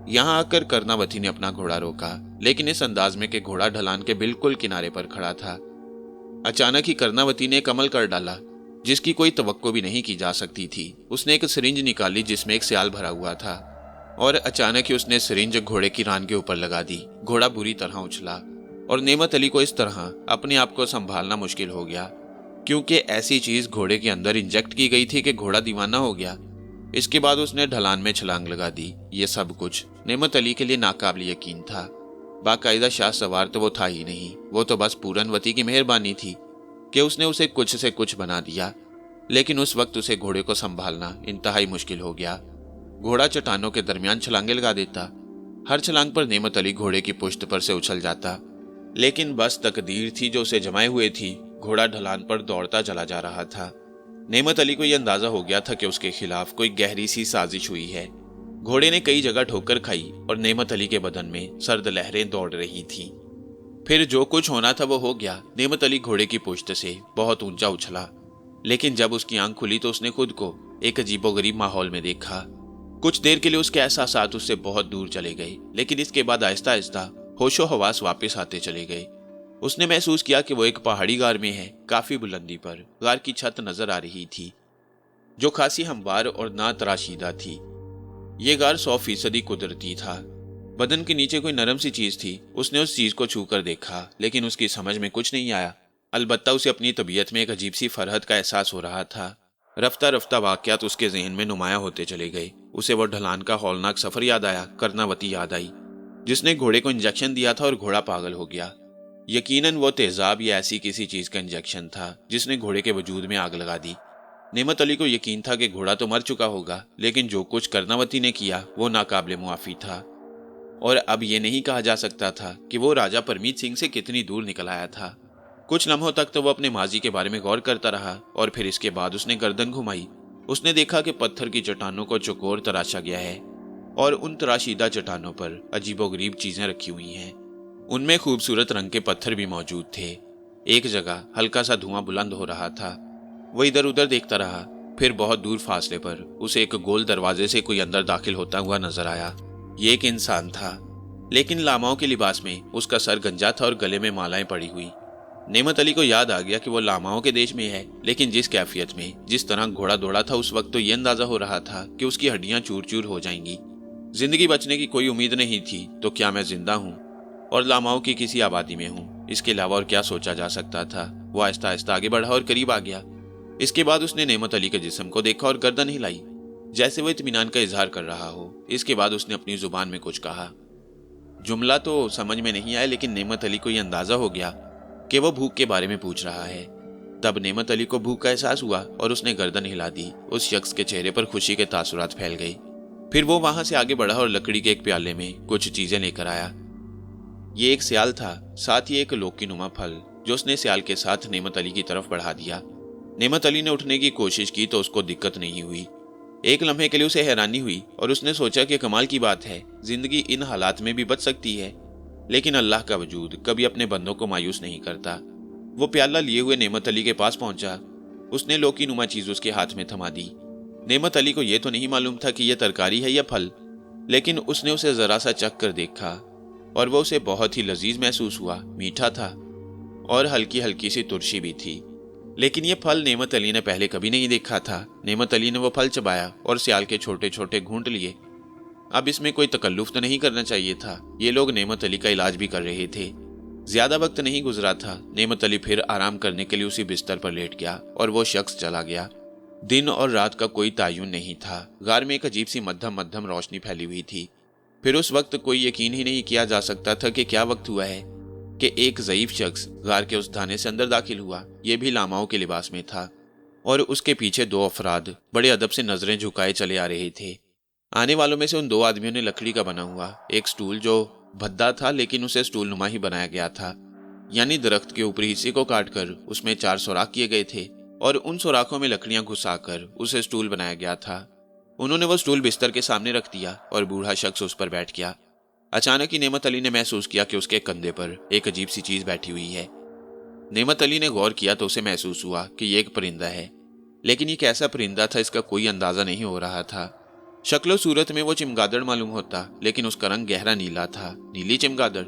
यहाँ आकर कर्णावती ने अपना घोड़ा रोका, लेकिन इस अंदाज में कि घोड़ा ढलान के बिल्कुल किनारे पर खड़ा था। अचानक ही कर्णावती ने एक अमल कर डाला जिसकी कोई तवक्को भी नहीं की जा सकती थी। उसने एक सिरिंज निकाली जिसमें एक सियाल भरा हुआ था और अचानक ही उसने सिरिंज घोड़े की रान के ऊपर लगा दी। घोड़ा बुरी तरह उछला और नेमत अली को इस तरह अपने आप को संभालना मुश्किल हो गया क्योंकि ऐसी चीज घोड़े के अंदर इंजेक्ट की गई थी कि घोड़ा दीवाना हो गया। इसके बाद उसने ढलान में छलांग लगा दी। ये सब कुछ नेमत अली के लिए नाकाबिल यकीन था। बाकायदा शाह सवार तो वो था ही नहीं, वो तो बस पूरनवती की मेहरबानी थी कि उसने उसे कुछ से कुछ बना दिया। लेकिन उस वक्त उसे घोड़े को संभालना इंतहाई मुश्किल हो गया। घोड़ा चट्टानों के दरमियान छलांगे लगा देता। हर छलांग पर नेमत अली घोड़े की पुश्त पर से उछल जाता, लेकिन बस तकदीर थी जो उसे जमाए हुए थी। घोड़ा ढलान पर दौड़ता चला जा रहा था। नेमत अली को यह अंदाजा हो गया था कि उसके खिलाफ कोई गहरी सी साजिश हुई है। घोड़े ने कई जगह ठोकर खाई और नेमत अली के बदन में सर्द लहरें दौड़ रही थीं। फिर जो कुछ होना था वो हो गया। नेमत अली घोड़े की पुश्त से बहुत ऊंचा उछला, लेकिन जब उसकी आंख खुली तो उसने खुद को एक अजीबोगरीब माहौल में देखा। कुछ देर के लिए उसके एहसासात उससे बहुत दूर चले गए, लेकिन इसके बाद आहिस्ता आहिस्ता होशो हवास वापस आते चले गए। उसने महसूस किया कि वो एक पहाड़ी गार में है। काफी बुलंदी पर गार की छत नजर आ रही थी जो खासी हमवार और ना तराशीदा थी। ये गार 100% कुदरती था। बदन के नीचे कोई नरम सी चीज थी। उसने उस चीज को छूकर देखा, लेकिन उसकी समझ में कुछ नहीं आया। अलबत्ता उसे अपनी तबीयत में एक अजीब सी फरहत का एहसास हो रहा था। रफ्ता रफ्ता वाकयात उसके जहन में नुमाया होते चले गए। उसे वो ढलान का हौलनाक सफर याद आया। कर्णावती याद आई जिसने घोड़े को इंजेक्शन दिया था और घोड़ा पागल हो गया। यकीनन वो तेजाब या ऐसी किसी चीज का इंजेक्शन था जिसने घोड़े के वजूद में आग लगा दी। नेमत अली को यकीन था कि घोड़ा तो मर चुका होगा, लेकिन जो कुछ कर्णावती ने किया वो नाकाबिले मुआफी था। और अब ये नहीं कहा जा सकता था कि वो राजा परमीत सिंह से कितनी दूर निकल आया था। कुछ लम्हों तक तो वो अपने माजी के बारे में गौर करता रहा और फिर इसके बाद उसने गर्दन घुमाई। उसने देखा कि पत्थर की चट्टानों को चौकोर तराशा गया है और उन तराशीदा चट्टानों पर अजीबोगरीब चीजें रखी हुई हैं। उनमें खूबसूरत रंग के पत्थर भी मौजूद थे। एक जगह हल्का सा धुआं बुलंद हो रहा था। वो इधर उधर देखता रहा। फिर बहुत दूर फासले पर उसे एक गोल दरवाजे से कोई अंदर दाखिल होता हुआ नजर आया। ये एक इंसान था, लेकिन लामाओं के लिबास में। उसका सर गंजा था और गले में मालाएं पड़ी हुई। नेमत अली को याद आ गया कि वो लामाओं के देश में है, लेकिन जिस कैफियत में जिस तरह घोड़ा दौड़ा था उस वक्त तो ये अंदाजा हो रहा था कि उसकी हड्डियां चूर चूर हो जाएंगी। जिंदगी बचने की कोई उम्मीद नहीं थी। तो क्या मैं जिंदा हूँ और लामाओं की किसी आबादी में हूँ? इसके अलावा और क्या सोचा जा सकता था? वो आहिस्ता आहिस्ता आगे बढ़ा और करीब आ गया। इसके बाद उसने नेमत अली के जिस्म को देखा और गर्दन हिलाई जैसे वो इत्मीनान का इजहार कर रहा हो। इसके बाद उसने अपनी जुबान में कुछ कहा। जुमला तो समझ में नहीं आया, लेकिन नेमत अली को यह अंदाजा हो गया कि वो भूख के बारे में पूछ रहा है। तब नेमत अली को भूख का एहसास हुआ और उसने गर्दन हिला दी। उस शख्स के चेहरे पर खुशी के तासुरात फैल गए। फिर वो वहां से आगे बढ़ा और लकड़ी के एक प्याले में कुछ चीजें लेकर आया। ये एक सियाल था, साथ ही एक लौकी नुमा फल, जो उसने सियाल के साथ नेमत अली की तरफ बढ़ा दिया। नेमत अली ने उठने की कोशिश की तो उसको दिक्कत नहीं हुई। एक लम्हे के लिए उसे हैरानी हुई और उसने सोचा कि कमाल की बात है, जिंदगी इन हालात में भी बच सकती है। लेकिन अल्लाह का वजूद कभी अपने बंदों को मायूस नहीं करता। वो प्याला लिए हुए नेमत अली के पास पहुंचा। उसने लौकी नुमा चीज उसके हाथ में थमा दी। नेमत अली को यह तो नहीं मालूम था कि यह तरकारी है या फल, लेकिन उसने उसे जरा सा चख कर देखा और वो उसे बहुत ही लजीज महसूस हुआ। मीठा था और हल्की हल्की सी तुरशी भी थी। लेकिन यह फल नेमत अली ने पहले कभी नहीं देखा था। नेमत अली ने वो फल चबाया और सियाल के छोटे छोटे घूंट लिए। अब इसमें कोई तकल्लुफ तो नहीं करना चाहिए था। ये लोग नेमत अली का इलाज भी कर रहे थे। ज्यादा वक्त नहीं गुजरा था, नेमत अली फिर आराम करने के लिए उसी बिस्तर पर लेट गया और वो शख्स चला गया। दिन और रात का कोई तायुन नहीं था। गार में एक अजीब सी मध्यम मध्यम रोशनी फैली हुई थी। फिर उस वक्त कोई यकीन ही नहीं किया जा सकता था कि क्या वक्त हुआ है कि एक ज़ईफ शख्स गार के उस धाने से अंदर दाखिल हुआ। यह भी लामाओं के लिबास में था और उसके पीछे दो अफराद बड़े अदब से नजरें झुकाए चले आ रहे थे। आने वालों में से उन दो आदमियों ने लकड़ी का बना हुआ एक स्टूल, जो भद्दा था लेकिन उसे स्टूल नुमा ही बनाया गया था, यानी दरख्त के ऊपरी हिस्से को काटकर उसमें 4 सुराख किए गए थे और उन सुराखों में लकड़ियां घुसाकर उसे स्टूल बनाया गया था। उन्होंने वो स्टूल बिस्तर के सामने रख दिया और बूढ़ा शख्स उस पर बैठ गया। अचानक ही नेमत अली ने महसूस किया कि उसके कंधे पर एक अजीब सी चीज बैठी हुई है। नेमत अली ने गौर किया तो उसे महसूस हुआ कि यह एक परिंदा है, लेकिन ये कैसा परिंदा था इसका कोई अंदाजा नहीं हो रहा था। शक्लो सूरत में वो चमगादड़ मालूम होता, लेकिन उसका रंग गहरा नीला था। नीली चमगादड़।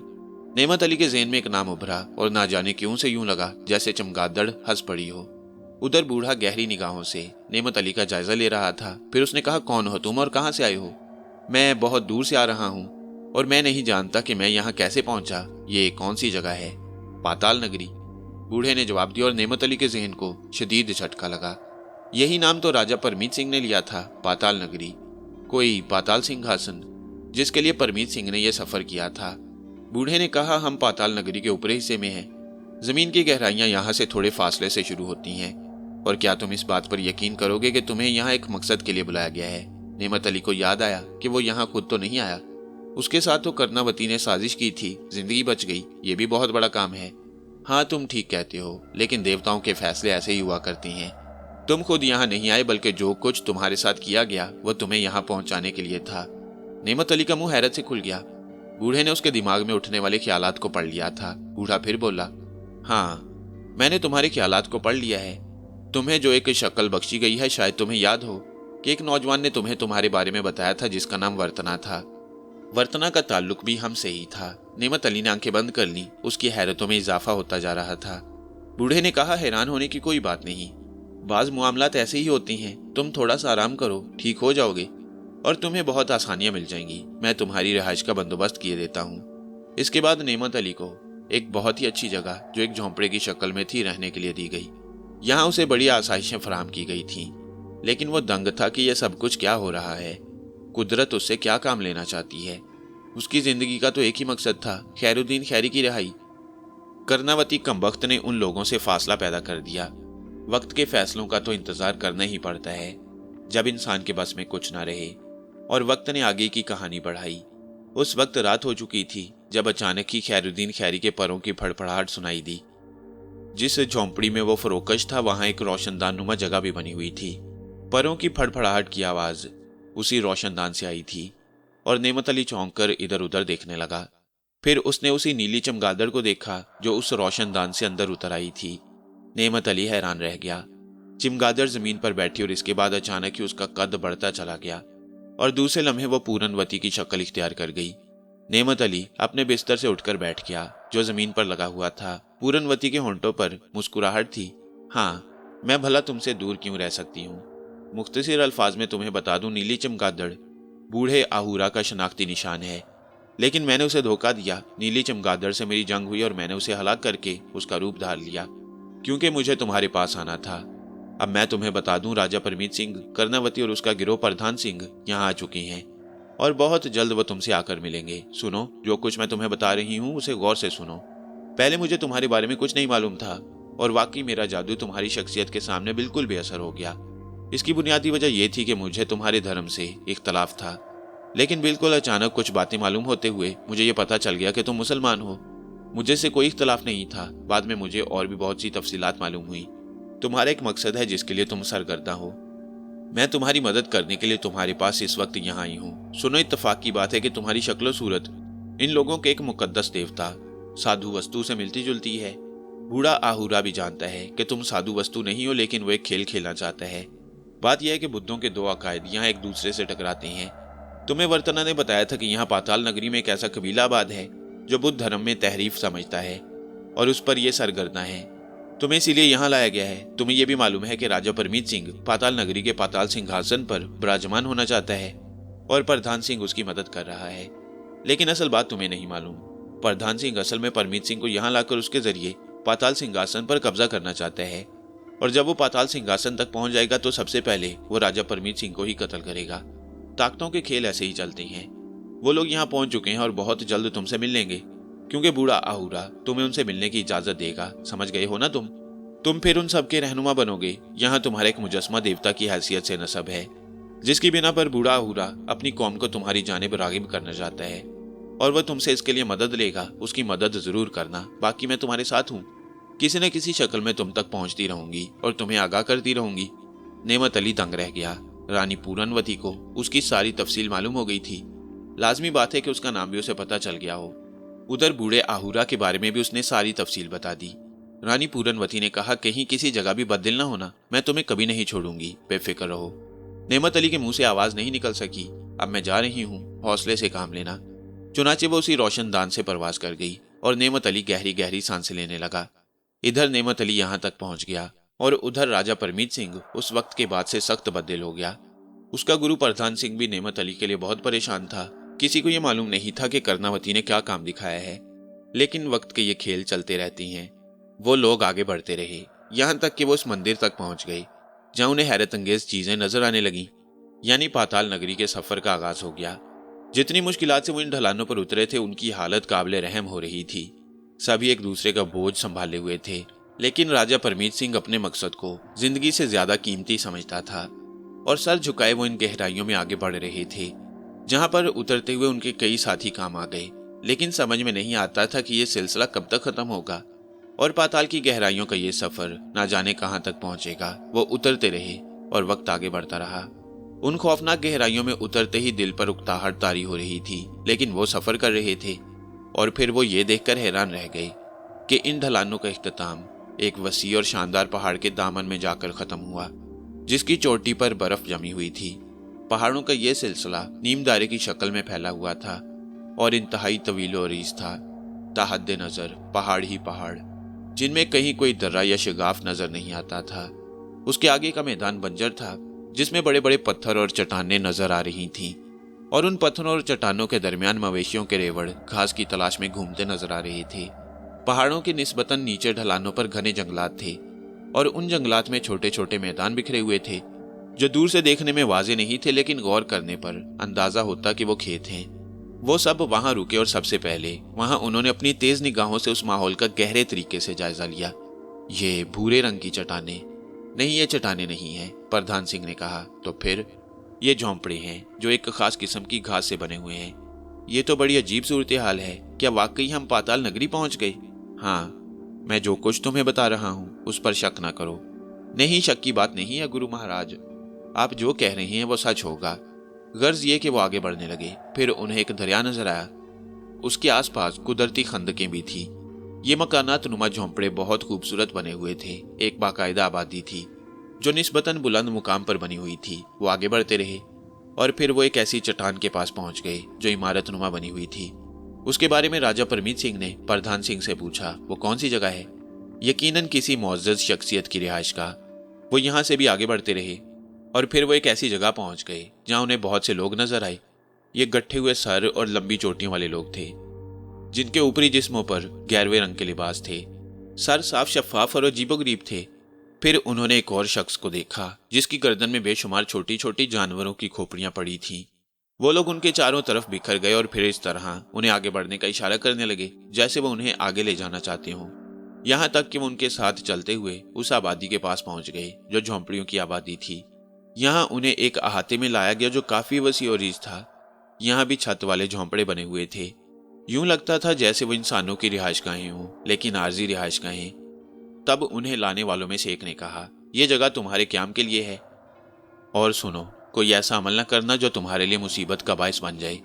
नेमत अली के ज़हन में एक नाम उभरा और ना जाने क्यों से यूं लगा जैसे चमगादड़ हंस पड़ी हो। उधर बूढ़ा गहरी निगाहों से नेमत अली का जायजा ले रहा था। फिर उसने कहा, कौन हो तुम और कहां से आए हो? मैं बहुत दूर से आ रहा हूं और मैं नहीं जानता कि मैं यहाँ कैसे पहुंचा। ये कौन सी जगह है? पाताल नगरी, बूढ़े ने जवाब दिया और नेमत अली के जहन को शदीद झटका लगा। यही नाम तो राजा परमीत सिंह ने लिया था, पाताल नगरी। कोई पाताल सिंहासन जिसके लिए परमीत सिंह ने यह सफर किया था। बूढ़े ने कहा, हम पाताल नगरी के ऊपरी हिस्से में हैं। जमीन की गहराइयां यहाँ से थोड़े फासले से शुरू होती हैं। और क्या तुम इस बात पर यकीन करोगे कि तुम्हें यहाँ एक मकसद के लिए बुलाया गया है? नेमत अली को याद आया कि वो यहाँ खुद तो नहीं आया, उसके साथ तो कर्णावती ने साजिश की थी। जिंदगी बच गई, ये भी बहुत बड़ा काम है। हाँ, तुम ठीक कहते हो, लेकिन देवताओं के फैसले ऐसे ही हुआ करते हैं। तुम खुद यहाँ नहीं आए, बल्कि जो कुछ तुम्हारे साथ किया गया वो तुम्हें यहाँ पहुंचाने के लिए था। नेमत अली का मुंह हैरत से खुल गया। बूढ़े ने उसके दिमाग में उठने वाले ख्यालात को पढ़ लिया था। बूढ़ा फिर बोला, हाँ, मैंने तुम्हारे ख्यालात को पढ़ लिया है। तुम्हें जो एक शक्ल बख्शी गई है, शायद तुम्हें याद हो कि एक नौजवान ने तुम्हें तुम्हारे बारे में बताया था जिसका नाम वर्तना था। वर्तना का ताल्लुक भी हमसे ही था। नेमत अली ने आंखें बंद कर ली। उसकी हैरतों में इजाफा होता जा रहा था। बूढ़े ने कहा, हैरान होने की कोई बात नहीं, बाज मामलात ऐसे ही होती हैं। तुम थोड़ा सा आराम करो, ठीक हो जाओगे और तुम्हें बहुत आसानियां मिल जाएंगी। मैं तुम्हारी रिहाइश का बंदोबस्त किए देता हूँ। इसके बाद नेमत अली को एक बहुत ही अच्छी जगह, जो एक झोंपड़े की शक्ल में थी, रहने के लिए दी गई। यहाँ उसे बड़ी आसाइशें फराहम की गई थी, लेकिन वो दंग था कि यह सब कुछ क्या हो रहा है। कुदरत उससे क्या काम लेना चाहती है? उसकी जिंदगी का तो एक ही मकसद था, खैरुद्दीन खैरी की रिहाई। कर्णावती कमबख्त ने उन लोगों से फासला पैदा कर दिया। वक्त के फैसलों का तो इंतजार करना ही पड़ता है जब इंसान के बस में कुछ ना रहे। और वक्त ने आगे की कहानी बढ़ाई। उस वक्त रात हो चुकी थी जब अचानक ही खैरुद्दीन खैरी के परों की फड़फड़ाहट सुनाई दी। जिस झोंपड़ी में वो फरोकश था, वहां एक रोशनदान नुमा जगह भी बनी हुई थी। परों की फड़फड़ाहट की आवाज उसी रोशनदान से आई थी और नेमत अली चौंक कर इधर उधर देखने लगा। फिर उसने उसी नीली चमगादड़ को देखा जो उस रोशनदान से अंदर उतर आई थी। नेमत अली हैरान रह गया। चमगादड़ जमीन पर बैठी और इसके बाद अचानक ही उसका कद बढ़ता चला गया और दूसरे लम्हे वो पूरनवती की शक्ल इख्तियार कर गई। नेमत अली अपने बिस्तर से उठकर बैठ गया जो जमीन पर लगा हुआ था। पूरनवती के होंठों पर मुस्कुराहट थी। हाँ, मैं भला तुमसे दूर क्यों रह सकती हूँ? मुख्तसर अल्फाज में तुम्हें बता दूं, नीली चमगादड़ बूढ़े आहूरा का शनाख्ती निशान है, लेकिन मैंने उसे धोखा दिया। नीली चमगादड़ से मेरी जंग हुई और मैंने उसे हलाक करके उसका रूप धार लिया, क्योंकि मुझे तुम्हारे पास आना था। अब मैं तुम्हें बता दूं, राजा परमीत सिंह, कर्णावती और उसका गिरोह प्रधान सिंह यहाँ आ चुके हैं और बहुत जल्द वो तुमसे आकर मिलेंगे। सुनो, जो कुछ मैं तुम्हें बता रही हूँ उसे गौर से सुनो। पहले मुझे तुम्हारे बारे में कुछ नहीं मालूम था और वाकई मेरा जादू तुम्हारी शख्सियत के सामने बिल्कुल बेअसर हो गया। इसकी बुनियादी वजह यह थी कि मुझे तुम्हारे धर्म से इख्तलाफ था। लेकिन बिल्कुल अचानक कुछ बातें मालूम होते हुए मुझे ये पता चल गया कि तुम मुसलमान हो। मुझे से कोई इख्तलाफ नहीं था। बाद में मुझे और भी बहुत सी तफसीलात मालूम हुई। तुम्हारा एक मकसद है जिसके लिए तुम सरगर्दा हो। मैं तुम्हारी मदद करने के लिए तुम्हारे पास इस वक्त यहाँ आई हूँ। सुनो, इत्तेफाक की बात है कि तुम्हारी शक्ल सूरत इन लोगों के एक मुकद्दस देवता साधु वस्तु से मिलती जुलती है। बूढ़ा आहूरा भी जानता है कि तुम साधु वस्तु नहीं हो, लेकिन वो एक खेल खेलना चाहता है। बात यह है कि बुद्धों के दो अकायद यहाँ एक दूसरे से टकराते हैं। तुम्हें वर्तना ने बताया था कि यहाँ पाताल नगरी में एक ऐसा कबीला आबाद है जो बुद्ध धर्म में तहरीफ समझता है और उस पर यह सरगर्दा है। तुम्हें इसीलिए यहाँ लाया गया है। तुम्हें यह भी मालूम है कि राजा परमीत सिंह पाताल नगरी के पाताल सिंहासन पर विराजमान होना चाहता है और प्रधान सिंह उसकी मदद कर रहा है। लेकिन असल बात तुम्हें नहीं मालूम। प्रधान सिंह असल में परमीत सिंह को यहाँ लाकर उसके जरिए पाताल सिंहासन पर कब्जा करना चाहता है, और जब वो पाताल सिंहासन तक पहुंच जाएगा तो सबसे पहले वो राजा परमीत सिंह को ही कत्ल करेगा। ताकतों के खेल ऐसे ही चलते हैं। वो लोग यहाँ पहुंच चुके हैं और बहुत जल्द तुमसे मिल लेंगे, क्योंकि बूढ़ा आहूरा तुम्हें उनसे मिलने की इजाजत देगा। समझ गए हो ना तुम फिर उन सबके रहनुमा बनोगे। यहाँ तुम्हारा एक मुजस्मा देवता की हैसियत से नसब है, जिसकी बिना पर बूढ़ा आहूरा अपनी कौम को तुम्हारी जानिब रागिब करना चाहता है, और वह तुमसे इसके लिए मदद लेगा। उसकी मदद जरूर करना। बाकी मैं तुम्हारे साथ हूँ। किसी न किसी शक्ल में तुम तक पहुंचती रहूंगी और तुम्हें आगाह करती रहूंगी। नेमत अली दंग रह गया। रानी पूरनवती को उसकी सारी तफसील मालूम हो गई थी। लाजमी बात है कि उसका नाम भी उसे पता चल गया हो। उधर बूढ़े आहूरा के बारे में भी उसने सारी तफसील बता दी। रानी पूरनवती ने कहा, कहीं किसी जगह भी बददिल न होना। मैं तुम्हें कभी नहीं छोड़ूंगी, बेफिक्र रहो। नेमत अली के मुंह से आवाज नहीं निकल सकी। अब मैं जा रही हूँ, हौसले से काम लेना। चुनाचे वो उसी रोशनदान से परवाज कर गई और नेमत अली गहरी गहरी सांसें लेने लगा। इधर नेमत अली यहाँ तक पहुंच गया और उधर राजा परमीत सिंह उस वक्त के बाद से सख्त बददिल हो गया। उसका गुरु प्रधान सिंह भी नेमत अली के लिए बहुत परेशान था। किसी को यह मालूम नहीं था कि कर्णावती ने क्या काम दिखाया है, लेकिन वक्त के ये खेल चलते रहते हैं। वो लोग आगे बढ़ते रहे, यहाँ तक कि वो उस मंदिर तक पहुंच गए जहां उन्हें हैरत अंगेज चीजें नजर आने लगी। यानी पाताल नगरी के सफर का आगाज हो गया। जितनी मुश्किलात से वो इन ढलानों पर उतरे थे, उनकी हालत काबिले रहम हो रही थी। सभी एक दूसरे का बोझ संभाले हुए थे, लेकिन राजा परमीत सिंह अपने मकसद को जिंदगी से ज्यादा कीमती समझता था और सर झुकाए वो इन गहराइयों में आगे बढ़ रहे थे, जहां पर उतरते हुए उनके कई साथी काम आ गए। लेकिन समझ में नहीं आता था कि ये सिलसिला कब तक खत्म होगा और पाताल की गहराइयों का ये सफर ना जाने कहां तक पहुंचेगा। वो उतरते रहे और वक्त आगे बढ़ता रहा। उन खौफनाक गहराइयों में उतरते ही दिल पर उकताहट तारी हो रही थी, लेकिन वो सफर कर रहे थे। और फिर वो ये देखकर हैरान रह गए कि इन ढलानों का इख्तिताम एक वसी और शानदार पहाड़ के दामन में जाकर खत्म हुआ, जिसकी चोटी पर बर्फ जमी हुई थी। पहाड़ों का यह सिलसिला नीम दायरे की शक्ल में फैला हुआ था और इंतहाई तवील और रीज़ था। ताहद्दे नजर पहाड़ ही पहाड़, जिनमें कहीं कोई दर्रा या शगाफ नजर नहीं आता था। उसके आगे का मैदान बंजर था, जिसमें बड़े बड़े पत्थर और चट्टानें नजर आ रही थीं, और उन पत्थरों और चट्टानों के दरमियान मवेशियों के रेवड़ घास की तलाश में घूमते नजर आ रहे थे। पहाड़ों के निस्बतन नीचे ढलानों पर घने जंगलात थे और उन जंगलात में छोटे छोटे मैदान बिखरे हुए थे, जो दूर से देखने में वाजे नहीं थे, लेकिन गौर करने पर अंदाजा होता कि वो खेत हैं। वो सब वहां रुके और सबसे पहले वहां उन्होंने अपनी तेज निगाहों से उस माहौल का गहरे तरीके से जायजा लिया। ये भूरे रंग की चट्टानें नहीं, ये चट्टानें नहीं हैं, प्रधान सिंह ने कहा। तो फिर ये झोंपड़े हैं जो एक खास किस्म की घास से बने हुए हैं। ये तो बड़ी अजीब सूरत हाल है। क्या वाकई हम पाताल नगरी पहुंच गए? हाँ, मैं जो कुछ तुम्हें बता रहा हूँ उस पर शक ना करो। नहीं, शक की बात नहीं है गुरु महाराज, आप जो कह रहे हैं वो सच होगा। गर्ज ये कि वो आगे बढ़ने लगे। फिर उन्हें एक दरिया नजर आया। उसके आसपास कुदरती खंदकें भी थी। ये मकानात नुमा झोंपड़े बहुत खूबसूरत बने हुए थे। एक बाकायदा आबादी थी जो निस्बतन बुलंद मुकाम पर बनी हुई थी। वो आगे बढ़ते रहे और फिर वो एक ऐसी चट्टान के पास पहुंच गए जो इमारत नुमा बनी हुई थी। उसके बारे में राजा परमीत सिंह ने प्रधान सिंह से पूछा, वो कौन सी जगह है? यकीनन किसी मुअज़्ज़ज़ शख्सियत की रिहाइश का। वो यहाँ से भी आगे बढ़ते रहे और फिर वो एक ऐसी जगह पहुंच गए जहां उन्हें बहुत से लोग नजर आए। ये गट्ठे हुए सर और लंबी चोटियों वाले लोग थे, जिनके ऊपरी जिस्मों पर गहरे रंग के लिबास थे। सर साफ शफाफ और अजीबोगरीब थे। फिर उन्होंने एक और शख्स को देखा जिसकी गर्दन में बेशुमार छोटी छोटी जानवरों की खोपड़ियां पड़ी थीं। वो लोग उनके चारों तरफ बिखर गए और फिर इस तरह उन्हें आगे बढ़ने का इशारा करने लगे जैसे वो उन्हें आगे ले जाना चाहते हों। यहाँ तक कि वो उनके साथ चलते हुए उस आबादी के पास पहुंच गए जो झोंपड़ियों की आबादी थी। यहाँ उन्हें एक अहाते में लाया गया जो काफी वसी और रीज़ था। यहाँ भी छत वाले झोंपड़े बने हुए थे। यूं लगता था जैसे वो इंसानों की रिहाइशगाहें हों, लेकिन आरजी रिहाइशगाहें। तब उन्हें लाने वालों में से एक ने कहा, यह जगह तुम्हारे क्याम के लिए है, और सुनो, कोई ऐसा अमल न करना जो तुम्हारे लिए मुसीबत का बायस बन जाए।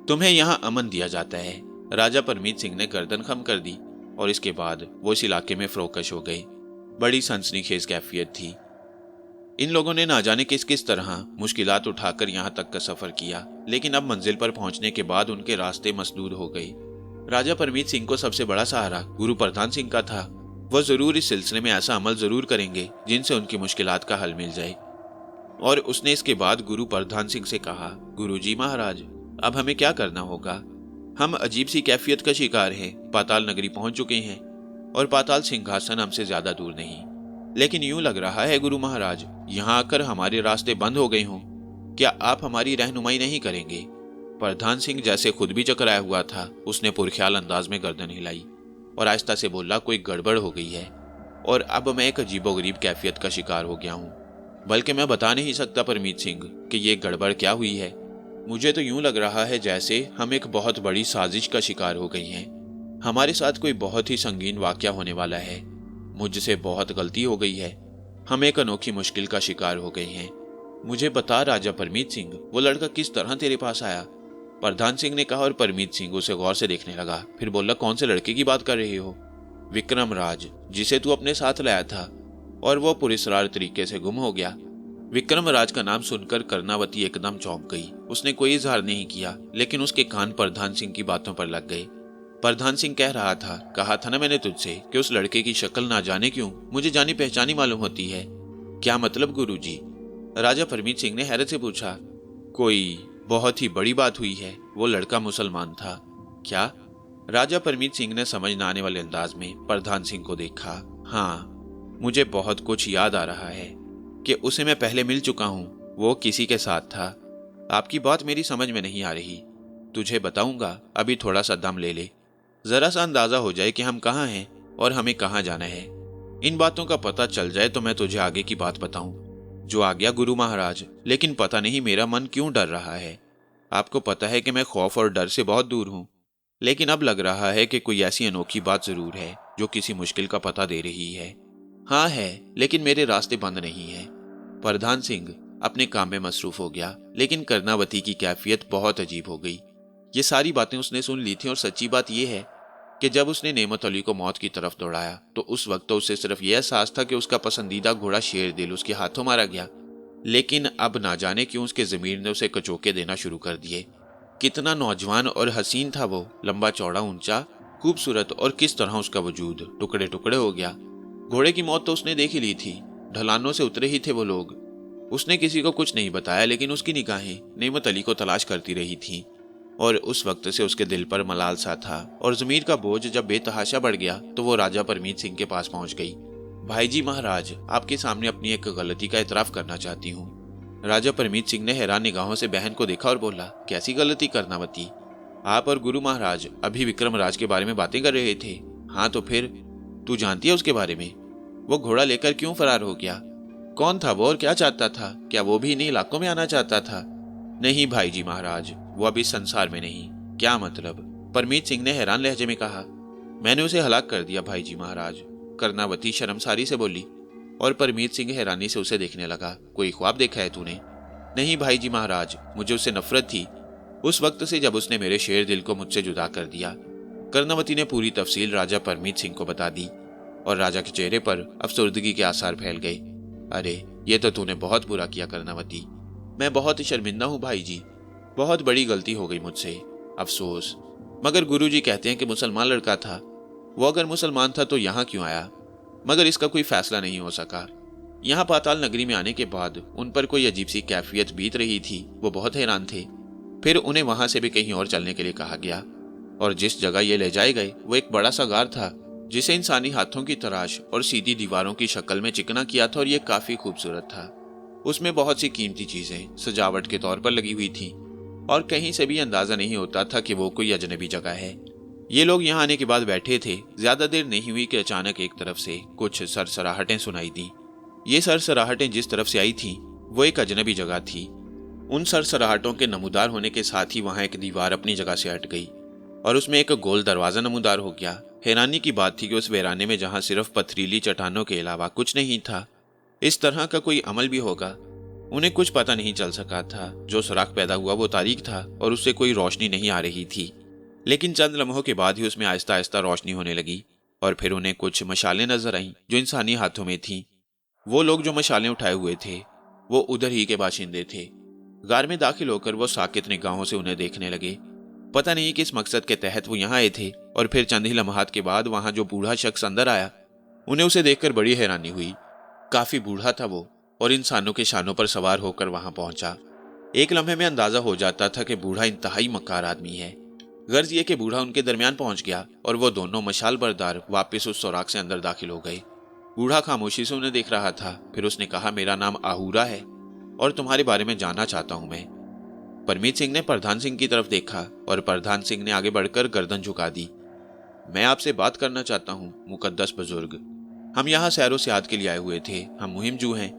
तुम्हें यहाँ अमन दिया जाता है। राजा परमीत सिंह ने गर्दन खम कर दी और इसके बाद वो इस इलाके में फ्रोकश हो गए। बड़ी सनसनीखेज कैफियत थी। इन लोगों ने ना जाने किस किस तरह मुश्किलात उठाकर यहाँ तक का सफर किया, लेकिन अब मंजिल पर पहुंचने के बाद उनके रास्ते मसदूद हो गए। राजा परमीत सिंह को सबसे बड़ा सहारा गुरु प्रधान सिंह का था। वह जरूर इस सिलसिले में ऐसा अमल जरूर करेंगे जिनसे उनकी मुश्किलात का हल मिल जाए। और उसने इसके बाद गुरु प्रधान सिंह से कहा, गुरुजी महाराज, अब हमें क्या करना होगा? हम अजीब सी कैफियत का शिकार हैं, पाताल नगरी पहुंच चुके हैं और पाताल सिंहासन हमसे ज्यादा दूर नहीं। लेकिन यूं लग रहा है गुरु महाराज, यहाँ आकर हमारे रास्ते बंद हो गए हों। क्या आप हमारी रहनुमाई नहीं करेंगे? प्रधान सिंह जैसे खुद भी चकराया हुआ था, उसने पुरख्याल अंदाज में गर्दन हिलाई और आहिस्ता से बोला, कोई गड़बड़ हो गई है और अब मैं एक अजीबोगरीब कैफियत का शिकार हो गया हूँ। बल्कि मैं बता नहीं सकता परमीत सिंह कि ये गड़बड़ क्या हुई है। मुझे तो यूं लग रहा है जैसे हम एक बहुत बड़ी साजिश का शिकार हो गई हैं। हमारे साथ कोई बहुत ही संगीन वाकया होने वाला है। मुझसे बहुत गलती हो गई है। हम एक अनोखी मुश्किल का शिकार हो गए हैं। मुझे बता राजा परमीत सिंह, वो लड़का किस तरह तेरे पास आया? प्रधान सिंह ने कहा और परमीत सिंह उसे गौर से देखने लगा। फिर बोला, कौन से लड़के की बात कर रहे हो? विक्रम राज, जिसे तू अपने साथ लाया था और वो पुरस्कार तरीके से गुम हो गया। विक्रम राज का नाम सुनकर कर्णावती एकदम चौंक गई। उसने कोई इजहार नहीं किया, लेकिन उसके कान प्रधान सिंह की बातों पर लग गए। प्रधान सिंह कह रहा था, कहा था ना मैंने तुझसे कि उस लड़के की शक्ल ना जाने क्यों मुझे जानी पहचानी मालूम होती है। क्या मतलब गुरुजी? राजा परमीत सिंह ने हैरत से पूछा। कोई बहुत ही बड़ी बात हुई है। वो लड़का मुसलमान था। क्या? राजा परमीत सिंह ने समझ न आने वाले अंदाज में प्रधान सिंह को देखा। हाँ, मुझे बहुत कुछ याद आ रहा है कि उसे मैं पहले मिल चुका हूं। वो किसी के साथ था। आपकी बात मेरी समझ में नहीं आ रही। तुझे बताऊंगा, अभी थोड़ा सा दम ले ले, जरा सा अंदाजा हो जाए कि हम कहाँ हैं और हमें कहाँ जाना है। इन बातों का पता चल जाए तो मैं तुझे आगे की बात बताऊं। जो आ गया गुरु महाराज, लेकिन पता नहीं मेरा मन क्यों डर रहा है। आपको पता है कि मैं खौफ और डर से बहुत दूर हूं, लेकिन अब लग रहा है कि कोई ऐसी अनोखी बात जरूर है जो किसी मुश्किल का पता दे रही है। हाँ है, लेकिन मेरे रास्ते बंद नहीं है। प्रधान सिंह अपने काम में मसरूफ हो गया, लेकिन कर्णावती की कैफियत बहुत अजीब हो गई। ये सारी बातें उसने सुन ली थी और सच्ची बात यह है कि जब उसने नेमत अली को मौत की तरफ दौड़ाया तो उस वक्त तो उसे सिर्फ यह एहसास था कि उसका पसंदीदा घोड़ा शेर दिल उसके हाथों मारा गया। लेकिन अब ना जाने क्यों उसके ज़मीर ने उसे कचोके देना शुरू कर दिए। कितना नौजवान और हसीन था वो, लंबा चौड़ा ऊंचा खूबसूरत, और किस तरह उसका वजूद टुकड़े टुकड़े हो गया। घोड़े की मौत तो उसने देख ही ली थी। ढलानों से उतरे ही थे वो लोग। उसने किसी को कुछ नहीं बताया, लेकिन उसकी निगाहें नेमत अली को तलाश करती रही थीं और उस वक्त से उसके दिल पर मलाल सा था। और ज़मीर का बोझ जब बेतहाशा बढ़ गया तो वो राजा परमीत सिंह के पास पहुंच गई। भाई जी महाराज, आपके सामने अपनी एक गलती का इतराफ करना चाहती हूँ। राजा परमीत सिंह ने हैरान निगाहों से बहन को देखा और बोला, कैसी गलती कर्णावती? आप और गुरु महाराज अभी विक्रम राज के बारे में बातें कर रहे थे। हाँ तो फिर? तू जानती है उसके बारे में? वो घोड़ा लेकर क्यों फरार हो गया? कौन था वो और क्या चाहता था? क्या वो भी इन्हीं इलाकों में आना चाहता था? नहीं भाई जी महाराज, वो अभी संसार में नहीं। क्या मतलब? परमीत सिंह ने हैरान लहजे में कहा। मैंने उसे हलाक कर दिया भाई जी महाराज, कर्णावती शर्मसारी से बोली। और परमीत सिंह हैरानी से उसे देखने लगा। कोई ख्वाब देखा है तूने? नहीं भाई जी महाराज, मुझे उससे नफरत थी उस वक्त से जब उसने मेरे शेर दिल को मुझसे जुदा कर दिया। कर्णावती ने पूरी तफसील राजा परमीत सिंह को बता दी और राजा के चेहरे पर अफसरदगी के आसार फैल गए। अरे ये तो तूने बहुत बुरा किया कर्णावती। मैं बहुत शर्मिंदा हूँ भाई जी, बहुत बड़ी गलती हो गई मुझसे, अफसोस। मगर गुरुजी कहते हैं कि मुसलमान लड़का था। वो अगर मुसलमान था तो यहाँ क्यों आया? मगर इसका कोई फैसला नहीं हो सका। यहाँ पाताल नगरी में आने के बाद उन पर कोई अजीब सी कैफियत बीत रही थी। वो बहुत हैरान थे। फिर उन्हें वहां से भी कहीं और चलने के लिए कहा गया और जिस जगह ये ले जाए गए वो एक बड़ा सा गार था जिसे इंसानी हाथों की तराश और सीधी दीवारों की शक्ल में चिकना किया था और ये काफी खूबसूरत था। उसमें बहुत सी कीमती चीजें सजावट के तौर पर लगी हुई थी और कहीं से भी अंदाजा नहीं होता था कि वो कोई अजनबी जगह है। ये लोग यहाँ आने के बाद बैठे थे। ज्यादा देर नहीं हुई कि अचानक एक तरफ से कुछ सरसराहटें सुनाई दी। ये सरसराहटें जिस तरफ से आई थी वो एक अजनबी जगह थी। उन सरसराहटों के नमूदार होने के साथ ही वहां एक दीवार अपनी जगह से हट गई और उसमें एक गोल दरवाजा नमूदार हो गया। हैरानी की बात थी कि उस वीराने में जहां सिर्फ पथरीली चट्टानों के अलावा कुछ नहीं था, इस तरह का कोई अमल भी होगा, उन्हें कुछ पता नहीं चल सका था। जो सुराख पैदा हुआ वो तारीक था और उससे कोई रोशनी नहीं आ रही थी, लेकिन चंद लम्हों के बाद ही उसमें आहिस्ता आहिस्ता रोशनी होने लगी और फिर उन्हें कुछ मशालें नजर आईं जो इंसानी हाथों में थीं। वो लोग जो मशालें उठाए हुए थे वो उधर ही के बाशिंदे थे। गार में दाखिल होकर वो साकित निगाहों से उन्हें देखने लगे। पता नहीं किस मकसद के तहत वो यहाँ आए थे। और फिर चंद ही लम्हात के बाद वहां जो बूढ़ा शख्स अंदर आया, उन्हें उसे देखकर बड़ी हैरानी हुई। काफी बूढ़ा था वो और इंसानों के शानों पर सवार होकर वहां पहुंचा। एक लम्हे में अंदाजा हो जाता था कि बूढ़ा इंतहाई मक्कार आदमी है। गर्ज ये कि बूढ़ा उनके दरमियान पहुंच गया और वो दोनों मशाल बरदार वापस उस सुराख से अंदर दाखिल हो गए। बूढ़ा खामोशी से उन्हें देख रहा था। फिर उसने कहा, मेरा नाम आहूरा है और तुम्हारे बारे में जानना चाहता हूं मैं। परमीत सिंह ने प्रधान सिंह की तरफ देखा और प्रधान सिंह ने आगे बढ़कर गर्दन झुका दी। मैं आपसे बात करना चाहता हूं मुकद्दस बुजुर्ग। हम यहाँ सैरो सियाहत के लिए आए हुए थे। हम मुहिम जू हैं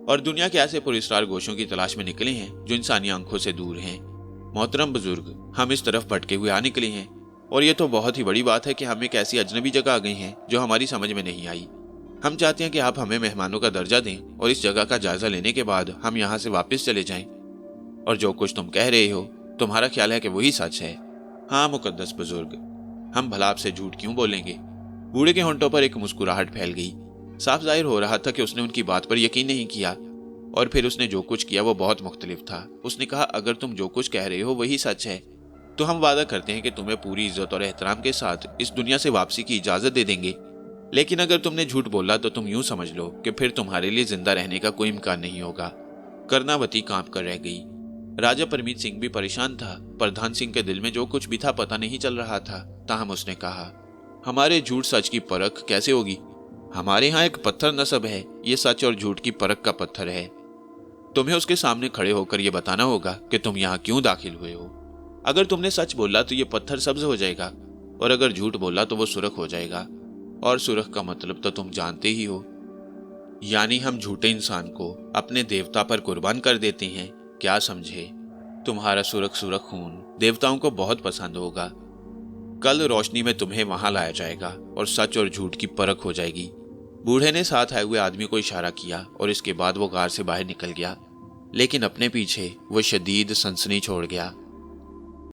और दुनिया के ऐसे पुरस्कार गोशों की तलाश में निकले हैं जो इंसानी आंखों से दूर हैं। मोहतरम बुजुर्ग, हम इस तरफ भटके हुए आ निकले हैं और ये तो बहुत ही बड़ी बात है कि हम एक ऐसी अजनबी जगह आ गए हैं जो हमारी समझ में नहीं आई। हम चाहते हैं कि आप हमें मेहमानों का दर्जा दें और इस जगह का जायजा लेने के बाद हम यहाँ से वापस चले जाएं। और जो कुछ तुम कह रहे हो, तुम्हारा ख्याल है कि वही सच है? हाँ मुकद्दस बुजुर्ग, हम भला आपसे झूठ क्यों बोलेंगे? बूढ़े के होंठों पर एक मुस्कुराहट फैल गई। साफ जाहिर हो रहा था कि उसने उनकी बात पर यकीन नहीं किया और फिर उसने जो कुछ किया वो बहुत मुख्तलिफ था। उसने कहा, अगर तुम जो कुछ कह रहे हो वही सच है तो हम वादा करते हैं कि तुम्हें पूरी इज्जत और एहतराम के साथ इस दुनिया से वापसी की इजाजत दे देंगे। लेकिन अगर तुमने झूठ बोला तो तुम यूं समझ लो कि फिर तुम्हारे लिए जिंदा रहने का कोई इम्कान नहीं होगा। कर्णावती कांप कर रह गई। राजा परमीत सिंह भी परेशान था। प्रधान सिंह के दिल में जो कुछ भी था पता नहीं चल रहा था। ताहम उसने कहा, हमारे झूठ सच की परख कैसे होगी? हमारे यहाँ एक पत्थर नस्ब है, ये सच और झूठ की परख का पत्थर है। तुम्हें उसके सामने खड़े होकर यह बताना होगा कि तुम यहाँ क्यों दाखिल हुए हो। अगर तुमने सच बोला तो ये पत्थर सब्ज हो जाएगा और अगर झूठ बोला तो वो सुर्ख हो जाएगा। और सुर्ख का मतलब तो तुम जानते ही हो, यानी हम झूठे इंसान को अपने देवता पर कुर्बान कर देते हैं। क्या समझे? तुम्हारा सुर्ख सुर्ख खून देवताओं को बहुत पसंद होगा। कल रोशनी में तुम्हें वहां लाया जाएगा और सच और झूठ की परख हो जाएगी। बूढ़े ने साथ आए हुए आदमी को इशारा किया और इसके बाद वो गार से बाहर निकल गया, लेकिन अपने पीछे वो शदीद सनसनी छोड़ गया।